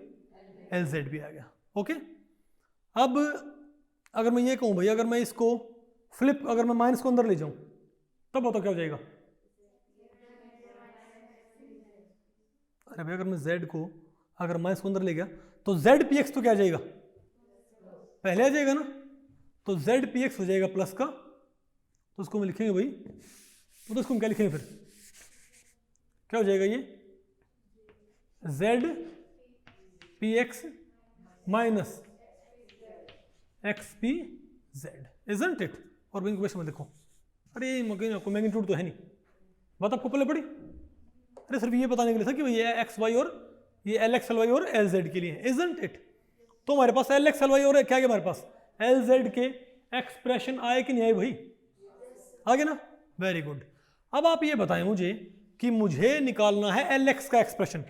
एल जेड भी आ गया। ओके, अब अगर मैं ये कहूँ भाई, अगर मैं इसको फ्लिप, अगर मैं माइनस को अंदर ले जाऊं तब बताओ क्या हो जाएगा, अरे भाई अगर मैं z को अगर माइनस को अंदर ले गया तो जेड पी एक्स तो क्या आ जाएगा, पहले आ जाएगा ना, तो जेड पी एक्स हो जाएगा प्लस का, तो उसको हम लिखेंगे भाई, तो इसको हम क्या लिखेंगे फिर, क्या हो जाएगा ये Z P x minus x P Z, isn't it? और भाई क्वेश्चन में देखो, अरे मैग्नीट्यूड तो है नहीं, बात आपको पहले पड़ी, अरे सिर्फ ये बताने के लिए था कि भाई ये एक्स वाई और ये एल एक्स एल वाई और एल जेड के लिए, इजंट इट? तो हमारे पास एल एक्स एल वाई और क्या है हमारे पास, एल जेड के एक्सप्रेशन आए कि नहीं आए भाई, आ गए ना, वेरी गुड। अब आप ये बताएं मुझे कि मुझे निकालना है एल एक्स का एक्सप्रेशन,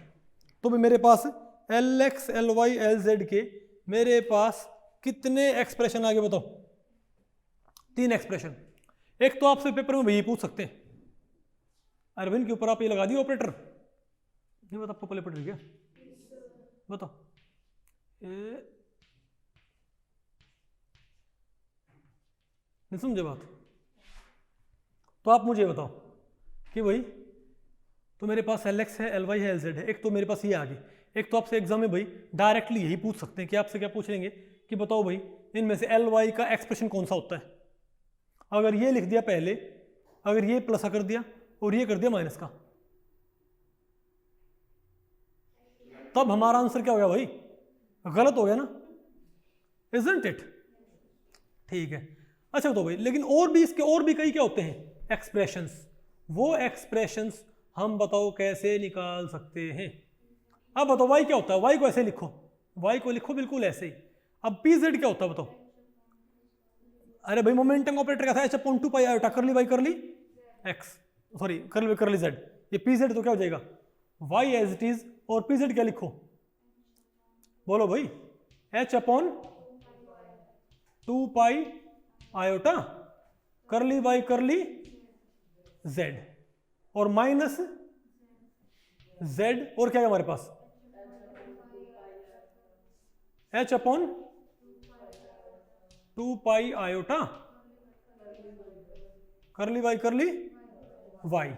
तो भाई मेरे पास L x L Y L Z के मेरे पास कितने एक्सप्रेशन आगे बताओ, 3 एक्सप्रेशन। एक तो आपसे पेपर में भाई पूछ सकते हैं, अरविंद के ऊपर आप ये लगा दिए ऑपरेटर, नहीं बता आपको पहले पढ़ रही क्या, बताओ नहीं समझे बात, तो आप मुझे बताओ कि भाई तो मेरे पास एल एक्स है एल वाई है एल जेड है, एक तो मेरे पास ये आ गई, एक तो आपसे एग्जाम में भाई डायरेक्टली यही पूछ सकते हैं कि आपसे क्या पूछ लेंगे कि बताओ भाई इनमें से एल वाई का एक्सप्रेशन कौन सा होता है, अगर ये लिख दिया पहले, अगर ये प्लस कर दिया और ये कर दिया माइनस का, तब हमारा आंसर क्या हो गया भाई, गलत हो गया ना, इजंट इट? ठीक है, अच्छा तो भाई लेकिन और भी इसके और भी कई क्या होते हैं एक्सप्रेशंस, वो एक्सप्रेशंस हम बताओ कैसे निकाल सकते हैं। अब बताओ वाई क्या होता है, वाई को ऐसे लिखो, वाई को लिखो बिल्कुल ऐसे ही। अब पी जेड क्या होता है बताओ, अरे भाई मोमेंटम ऑपरेटर का था एच अपॉन 2 पाई आयोटा करली वाई करली एक्स, सॉरी करली करली जेड, ये पी जेड तो क्या हो जाएगा वाई एज इट इज, और पी जेड क्या लिखो, बोलो भाई एच अपॉन 2 पाई आयोटा करली वाई करली जेड, और माइनस जेड, और क्या है हमारे पास एच अपॉन 2 पाई आयोटा करली वाई करली वाई।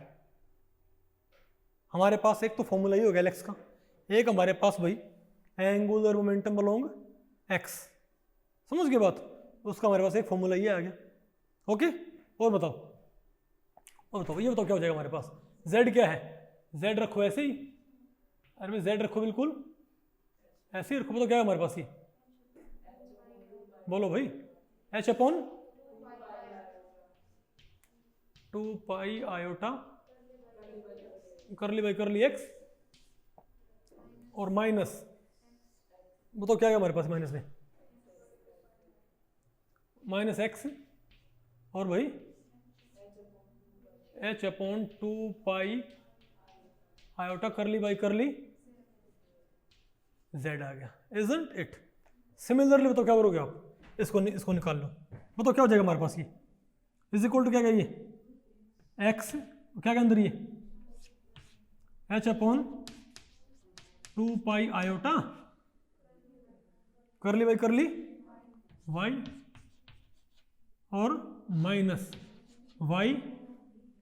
हमारे पास एक तो फॉर्मूला ही हो गया एल एक्स का, एक हमारे पास भाई एंगुलर मोमेंटम अलोंग एक्स, समझ गए बात, उसका हमारे पास एक फॉर्मूला ये आ गया। ओके, और बताओ, और बताओ ये बताओ क्या हो जाएगा हमारे पास, z क्या है, z रखो ऐसे ही, अरे भाई z रखो बिल्कुल ऐसे ही रखो, बताओ क्या है हमारे पास ये, बोलो भाई h upon 2 pi iota curly by curly x, और माइनस, बताओ क्या है हमारे पास माइनस में, माइनस एक्स, और भाई h upon 2 pi iota curly by curly z आ गया, इजंट इट? सिमिलरली बताओ क्या करोगे आप, इसको निकाल लो, बताओ क्या हो जाएगा हमारे पास, ये इज इक्वल टू क्या ये x, क्या के अंदर ये h upon 2 pi iota curly by curly y और minus Y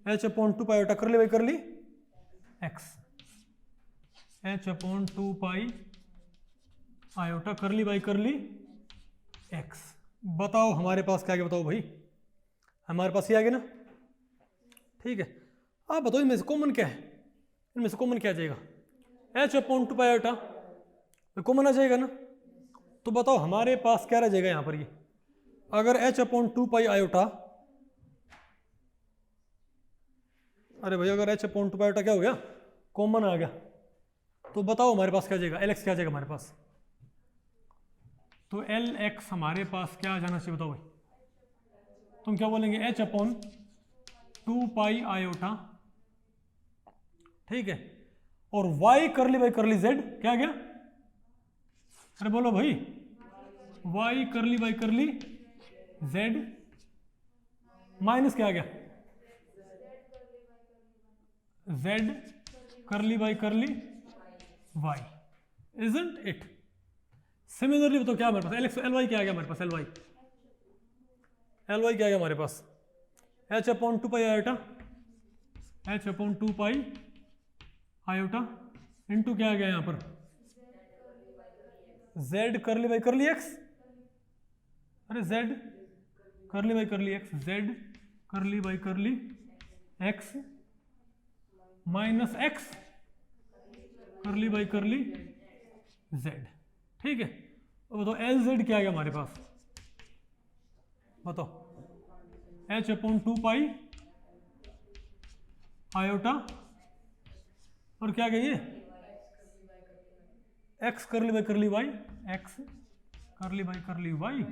H upon 2 pi iota curly भाई curly X H upon 2 pi iota curly भाई कर ली एक्स। बताओ हमारे पास क्या आ गया, बताओ भाई हमारे पास ये आ गया ना, ठीक है। आप बताओ इनमें से कॉमन क्या है, इनमें से कॉमन क्या आ जाएगा, H upon 2 pi iota common आ जाएगा ना। तो बताओ हमारे पास क्या रह जाएगा यहां पर, ये अगर एच अपॉन 2 पाई आयोटा, अरे भाई अगर एच अपॉन 2 पाई आयोटा क्या हो गया कॉमन आ गया, तो बताओ हमारे पास क्या जाएगा, एल एक्स क्या जाएगा हमारे पास। तो एल एक्स हमारे पास क्या आ जाना चाहिए बताओ भाई, तुम क्या बोलेंगे एच अपॉन 2 पाई आयोटा, ठीक है, और y करली बाई करली z क्या गया, अरे बोलो भाई y करली बाई करली z माइनस क्या आ गया z curly by curly y, isn't it. Similarly बताओ क्या हमारे पास एल एक्स एल वाई क्या आ गया हमारे पास, एल वाई क्या आ गया हमारे पास, H upon 2 pi iota, H upon 2 pi iota into क्या आ गया यहां पर z करली बाई करली x, अरे z करली बाई करली x, z करली बाई करली x माइनस x करली बाई करली z, ठीक है। तो बताओ एल जेड क्या आ गया हमारे पास, बताओ एच अपॉन 2 पाई आयोटा और क्या गया ये x curly by curly y, x curly by curly y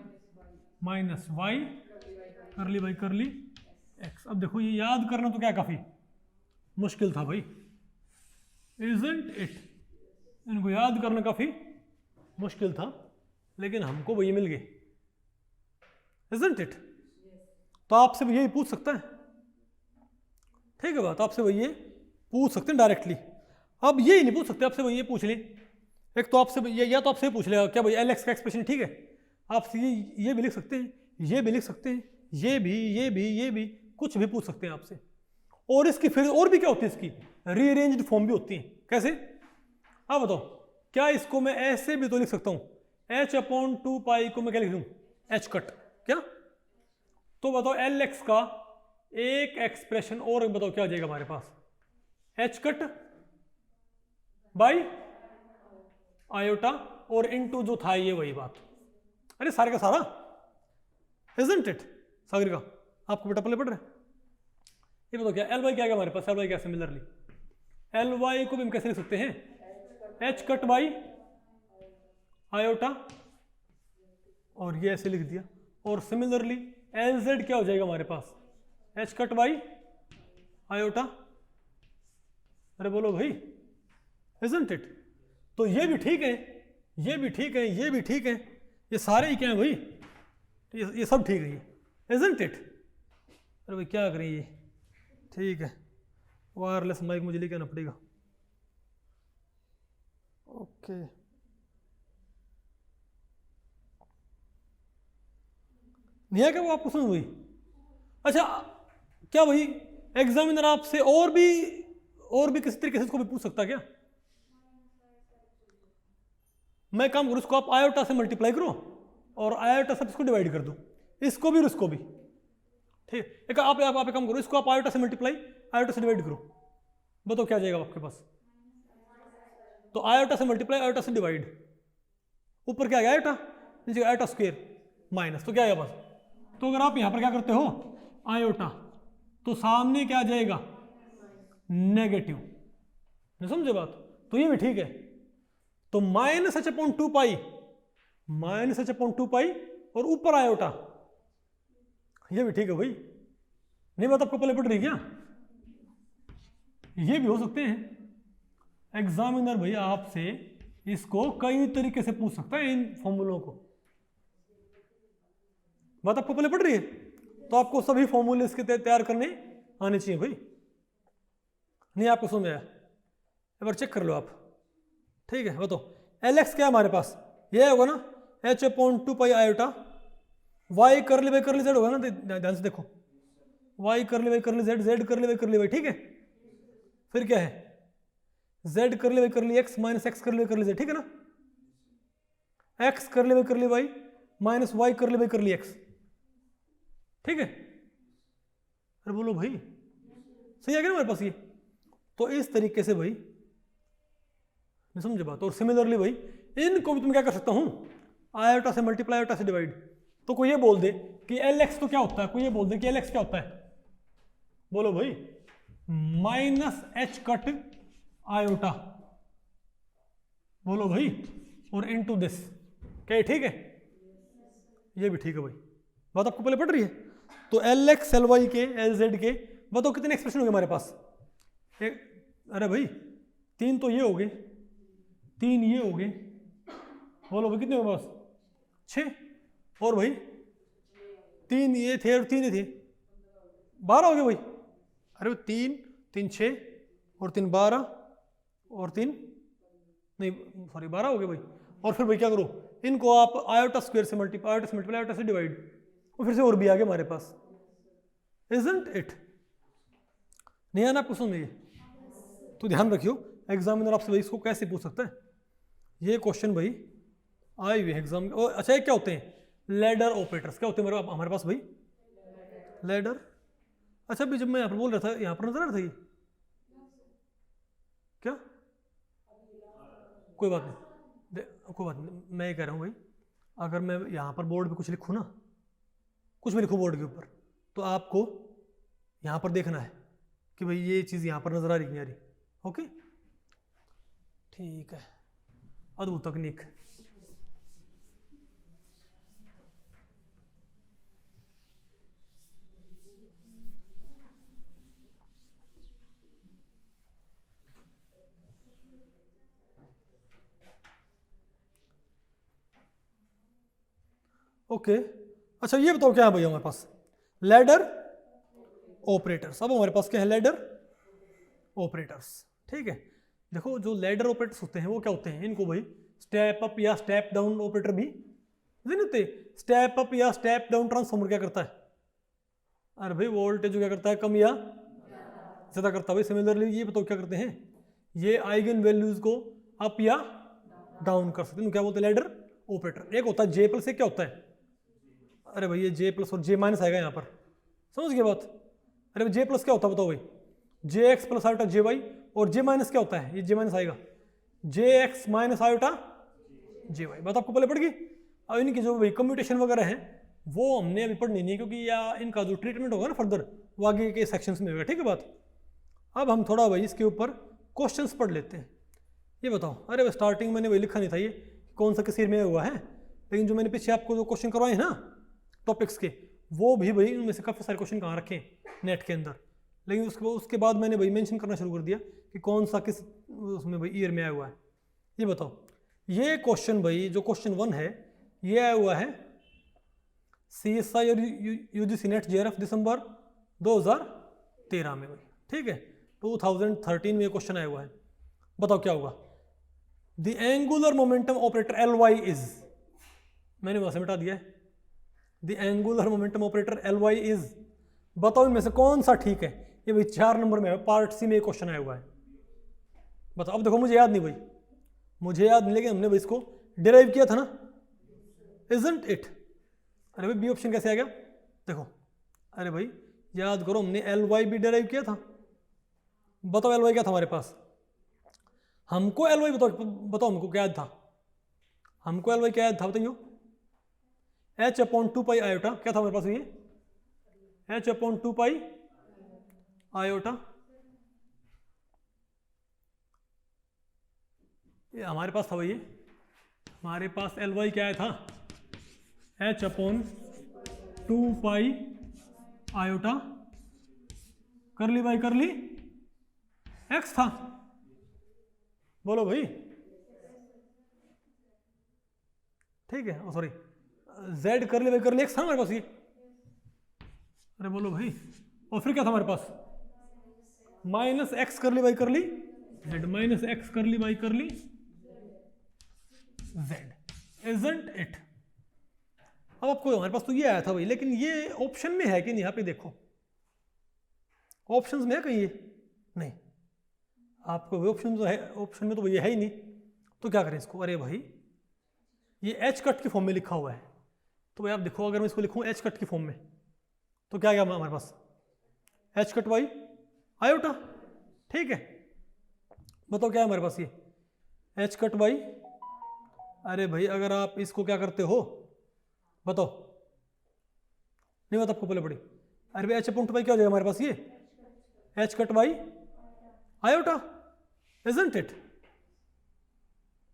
minus y curly by curly x. अब देखो ये याद करना तो क्या काफी मुश्किल था भाई, इजंट इट, इनको याद करना काफी मुश्किल था लेकिन हमको वही मिल गए, इजंट इट। तो आपसे भी यही पूछ सकता है, ठीक है बात, आपसे वही ये पूछ सकते हैं डायरेक्टली। अब यही नहीं पूछ सकते, आपसे वही ये पूछ ले, एक तो आपसे या तो आपसे पूछ लेगा क्या भाई एल एक्स का एक्सप्रेशन, ठीक है, आपसे ये भी लिख सकते हैं, ये भी लिख सकते हैं, ये भी कुछ भी पूछ सकते हैं आपसे। और इसकी फिर और भी क्या होती है, इसकी रीअरेंज्ड फॉर्म भी होती है, कैसे, अब बताओ क्या इसको मैं ऐसे भी तो लिख सकता हूं एच अपॉन 2 पाई को मैं क्या लिख दूं एच कट, क्या, तो बताओ एल एक्स का एक एक्सप्रेशन और बताओ क्या आ जाएगा हमारे पास, एच कट बाई आयोटा और इनटू जो था ये वही बात, अरे सारे का सारा, इजंट इट। सागरिका आपको बेटा पल्ले पड़ रहा है, ये बताओ क्या एल वाई क्या आ गया हमारे पास, एल वाई क्या, सिमिलरली एल वाई को भी हम कैसे लिख सकते हैं एच कट बाई आयोटा और ये ऐसे लिख दिया, और सिमिलरली एल जेड क्या हो जाएगा हमारे पास एच कट बाई आयोटा, अरे बोलो भाई इजंट इट। तो ये भी ठीक है, ये भी ठीक है, ये भी ठीक है, ये सारे ही क्या है भाई, ये सब ठीक है ये, इजंट इट। अरे भाई क्या करें ये, ठीक है वायरलेस माइक मुझे लेके आना पड़ेगा, ओके नहीं है क्या वो आपको सुन हुई, अच्छा क्या भाई एग्जामिनर आपसे और भी किसी तरीके से इसको भी पूछ सकता है क्या, मैं काम करूं इसको आप आयोटा से मल्टीप्लाई करो और आयोटा से इसको डिवाइड कर दो, इसको भी और इसको भी, ठीक, एक आप काम करो इसको आप आयोटा से मल्टीप्लाई आयोटा से डिवाइड करो, बताओ क्या जाएगा आपके पास, तो आयोटा से मल्टीप्लाई आयोटा से डिवाइड, ऊपर क्या गया आयोटा, नीचे आयोटा स्क्वायर माइनस, तो क्या आएगा बस, तो अगर आप यहां पर क्या करते हो आयोटा तो सामने क्या आ जाएगा नेगेटिव, नहीं समझे बात, तो ये भी ठीक है। तो माइनस एच अपॉन 2 पाई, माइनस एच अपॉन 2 पाई और ऊपर आयोटा, ये भी ठीक है भाई, नहीं बात आपको पहले पड़ रही क्या, ये भी हो सकते हैं, एग्जामिनर भैया आपसे इसको कई तरीके से पूछ सकता है इन फॉर्मूलों को, बात आपको पहले पड़ रही है, तो आपको सभी फॉर्मूले इसके तैयार करने आने चाहिए भाई, नहीं आपको समझ आया एक बार चेक कर लो आप, ठीक है। बताओ एल एक्स क्या है हमारे पास, ये होगा ना h upon 2 pi iota y curly by curly z होगा ना, ध्यान से देखो, y curly by curly z, z curly by curly y, ठीक है। फिर क्या है, z curly by curly x minus x curly by curly z, ठीक है ना। X curly by curly y minus y curly by curly x, ठीक है। अरे बोलो भाई, सही है क्या हमारे पास ये? तो इस तरीके से भाई समझे बात। और सिमिलरली भाई इनको भी तुम क्या कर सकता हूं, आयोटा से मल्टीप्लाई, आयोटा से डिवाइड। तो कोई ये बोल दे कि एल एक्स तो क्या होता है, कोई ये बोल दे कि एल एक्स क्या होता है, बोलो भाई माइनस एच कट आयोटा, बोलो भाई, और इनटू दिस, क्या ये ठीक है? ये भी ठीक है भाई, बात आपको पहले पढ़ रही है। तो एल एक्स एल वाई के एल जेड के बताओ कितने एक्सप्रेशन हो गए हमारे पास? अरे भाई 3 तो ये हो गए, 3 ये हो गए, बोलो भाई कितने हो पास? 6। और भाई 3 ये थे और 3 ये थे, 12 हो गए भाई। अरे 3 3 6 और 3 12 और 3 नहीं सॉरी 12 हो गए भाई। और फिर भाई क्या करो, इनको आप आयोटा स्क्वायर से मल्टीप्लाई, आयोटा से मल्टीप्लाई, आयोटा से डिवाइड, और फिर से और भी आ गया हमारे पास। Isn't it? नहीं आना आपको समझ में? तो ध्यान रखियो, एग्जामिनर आपसे भाई इसको कैसे पूछ सकता है, ये क्वेश्चन भाई आए हुए एग्जाम में। अच्छा ये क्या होते हैं, लैडर ऑपरेटर्स क्या होते हैं हमारे पास भाई? लैडर। अच्छा अभी जब मैं यहाँ पर बोल रहा था, यहाँ पर नजर आ रहा था ये क्या? कोई बात नहीं, कोई बात नहीं, मैं ये कह रहा हूँ भाई, अगर मैं यहाँ पर बोर्ड पे कुछ लिखूँ ना, कुछ भी लिखूँ बोर्ड के ऊपर, तो आपको यहाँ पर देखना है कि भाई ये चीज़ यहाँ पर नजर आ रही नहीं आ रही। ओके ठीक है, अद्भुत तकनीक। ओके अच्छा ये बताओ क्या है भैया हमारे पास? Ladder operators. अब हमारे पास क्या है? लैडर ऑपरेटर्स, ठीक है। देखो जो लैडर ऑपरेटर्स होते हैं वो क्या होते हैं, इनको भाई स्टेप अप या स्टेप डाउन ऑपरेटर भी नहीं होते। स्टेप अप या स्टेप डाउन ट्रांसफॉर्मर क्या करता है? अरे भाई वोल्टेज क्या करता है, कम या ज्यादा करता है भाई। सिमिलरली ये बताओ क्या करते हैं, ये आइगन वैल्यूज को अप या डाउन कर सकते हैं, क्या बोलते हैं? Ladder operator. एक होता है जे प्लस, से क्या होता है? अरे भाई ये जे प्लस और जे माइनस आएगा यहाँ पर, समझ गए बात? अरे भाई जे प्लस क्या होता है बताओ भाई? जे एक्स प्लस आयोटा जे वाई, और जे माइनस क्या होता है? ये जे माइनस आएगा, जे एक्स माइनस आयोटा जे वाई। बात आपको पहले पड़ गई। अब इनकी जो भाई कम्यूटेशन वगैरह है वो हमने अभी पढ़नी नहीं है, क्योंकि या इनका जो ट्रीटमेंट होगा ना फर्दर वो आगे के सेक्शंस में होगा, ठीक है बात। अब हम थोड़ा भाई इसके ऊपर क्वेश्चंस पढ़ लेते हैं। ये बताओ, अरे भाई स्टार्टिंग मैंने वही लिखा नहीं था ये कौन सा किस ईयर में हुआ है, लेकिन जो मैंने पीछे आपको जो क्वेश्चन करवाए हैं ना टॉपिक्स के, वो भी भाई उनमें से काफ़ी सारे क्वेश्चन कहाँ रखे हैं नेट के अंदर। लेकिन उसके बाद मैंने भाई मेंशन करना शुरू कर दिया कि कौन सा किस उसमें भाई ईयर में आया हुआ है। ये बताओ, ये क्वेश्चन भाई जो क्वेश्चन 1 है ये आया हुआ है CSI और UGC नेट JRF दिसंबर 2013 में भाई, ठीक है। 2013 में ये क्वेश्चन आया हुआ है। बताओ क्या होगा? The angular momentum operator LY is, मैंने वहां से मिटा दिया है, the angular momentum operator LY is. बताओ इनमें से कौन सा ठीक है? ये भाई 4 नंबर में है, पार्ट सी में ये क्वेश्चन आया हुआ है। बताओ। अब देखो मुझे याद नहीं भाई, मुझे याद नहीं, लेकिन हमने भाई इसको डिराइव किया था ना, इजंट इट? अरे भाई बी ऑप्शन कैसे आ गया? देखो, अरे भाई याद करो, हमने LY भी डिराइव किया था। बताओ LY क्या था हमारे पास? हमको LY बताओ हमको क्या याद था? हमको LY क्या याद था बताइयो? H/2 पाई आयोटा क्या था हमारे पास? ये H/2 पाई आयोटा, ये हमारे पास था भाई। ये हमारे पास LY क्या था? H/2 pi iota curly by curly x था। बोलो भाई, ठीक है। Sorry, Z curly by curly x था हमारे पास ये। अरे बोलो भाई, और फिर क्या था हमारे पास? Minus x curly by curly Z, minus x curly by curly Z, isn't it? अब आपको हमारे पास तो ये आया था भाई, लेकिन ये ऑप्शन में है कि नहीं, यहाँ पे देखो ऑप्शंस में है कहीं ये नहीं, आपको भी ऑप्शन तो है, ऑप्शन में तो ये है ही नहीं, तो क्या करें इसको, अरे भाई ये एच कट के फॉर्म में लिखा हुआ है, तो भाई आप देखो अगर मैं इसको लिखूँ एच कट की फॉर्म में तो क्या क्या हमारे पास एच कट वाई आयोटा, ठीक है। बताओ क्या है हमारे पास ये एच कट वाई, अरे भाई अगर आप इसको क्या करते हो बताओ, नहीं बता आपको पहले पड़ी, अरे भाई एच अपॉन वाई क्या हो जाएगा हमारे पास, ये h cut y iota, isn't it,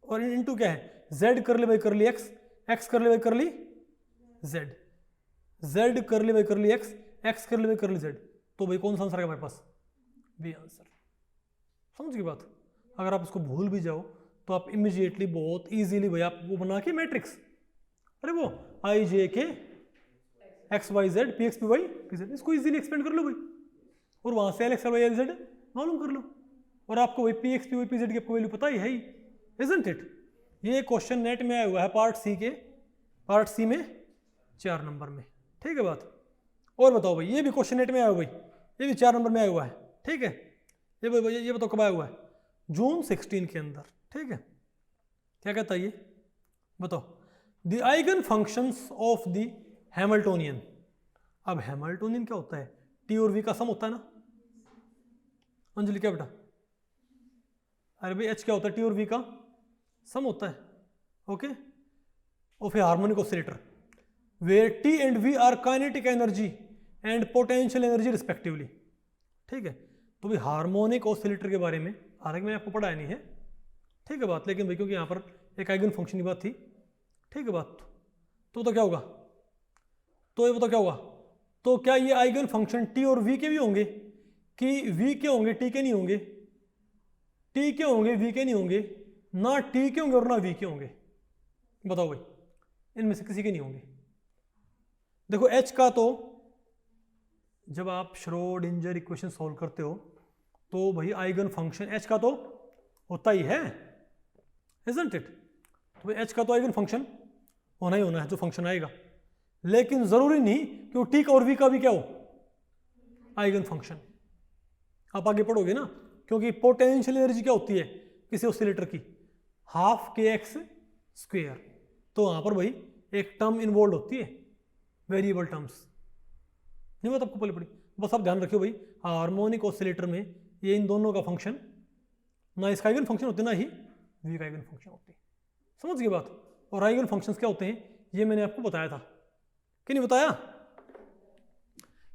और इनटू क्या है z curly by curly x, x curly by curly z, z curly by curly x, x curly by curly z, तो भाई कौन सा आंसर है हमारे पास, बी आंसर। समझ गई बात। अगर आप उसको भूल भी जाओ तो आप इमीडिएटली बहुत इजीली भाई आप वो बना के मैट्रिक्स, अरे वो i j k x y z P x P Y P z, इसको इजीली एक्सपेंड कर लो भाई, और वहां से l x y L z मालूम कर लो, और आपको भाई p x P Y P z की आपको वैल्यू पता ही है, इजंट इट। ये क्वेश्चन नेट में आया हुआ है पार्ट सी में 4 नंबर में, ठीक है बात। और बताओ भाई ये भी क्वेश्चन नेट में आया हुआ भाई, ये भी 4 नंबर में आया हुआ है, ठीक है। ये बताओ कब आया हुआ है, जून 16 के अंदर, ठीक है। क्या कहता है ये बताओ, the eigen functions of the Hamiltonian. अब हैमिल्टोनियन क्या होता है, टी और वी का सम होता है ना अंजलि, क्या बेटा, अरे भाई एच क्या होता है, टी और वी का सम होता है, okay, of a harmonic oscillator where T and V are kinetic energy and potential energy respectively, ठीक है। तो भाई हार्मोनिक ऑसिलेटर के बारे में हालांकि मैंने आपको पढ़ाया नहीं है, ठीक है बात, लेकिन भाई क्योंकि यहाँ पर एक आइगन फंक्शन की बात थी, ठीक है बात, तो क्या होगा, तो ये बताओ क्या होगा, तो क्या ये आइगन फंक्शन टी और वी के भी होंगे कि वी के होंगे टी के नहीं होंगे, टी के होंगे वी के नहीं होंगे, ना टी के होंगे और ना वी के होंगे, बताओ भाई इनमें से किसी के नहीं होंगे। देखो एच का तो जब आप श्रोडिंजर इक्वेशन सॉल्व करते हो तो भाई आइगन फंक्शन एच का तो होता ही है, इजंट इट। तो भाई एच का तो आइगन फंक्शन होना ही होना है जो फंक्शन आएगा, लेकिन जरूरी नहीं कि वो टी का और वी का भी क्या हो आइगन फंक्शन। आप आगे पढ़ोगे ना, क्योंकि पोटेंशियल एनर्जी क्या होती है किसी ऑसिलेटर की, हाफ के एक्स स्क्वेयर, तो वहां पर भाई एक टर्म इन्वॉल्व होती है, वेरिएबल टर्म्स, नहीं बात आपको पहले पड़ी, बस आप ध्यान रखियो भाई हार्मोनिक ऑसिलेटर में ये इन दोनों का फंक्शन ना इसका आइगन फंक्शन होते ना ही वी का आइगन फंक्शन होते हैं, समझ गए बात। और आइगन फंक्शंस क्या होते हैं ये मैंने आपको बताया था कि नहीं बताया,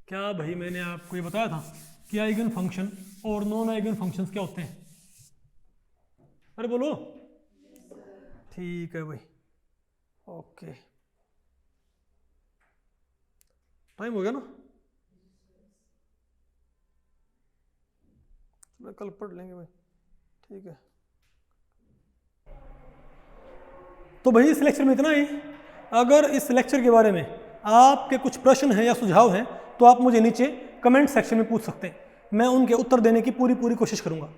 क्या भाई मैंने आपको ये बताया था कि आइगन फंक्शन और नॉन आइगन फंक्शंस क्या होते हैं, अरे बोलो, ठीक है भाई, ओके, टाइम हो गया ना, कल पढ़ लेंगे भाई, ठीक है। तो भाई इस लेक्चर में इतना ही। अगर इस लेक्चर के बारे में आपके कुछ प्रश्न हैं या सुझाव हैं तो आप मुझे नीचे कमेंट सेक्शन में पूछ सकते हैं, मैं उनके उत्तर देने की पूरी कोशिश करूंगा,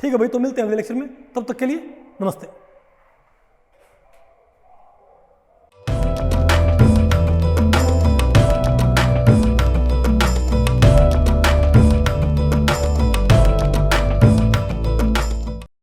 ठीक है भाई। तो मिलते हैं अगले लेक्चर में, तब तक के लिए नमस्ते।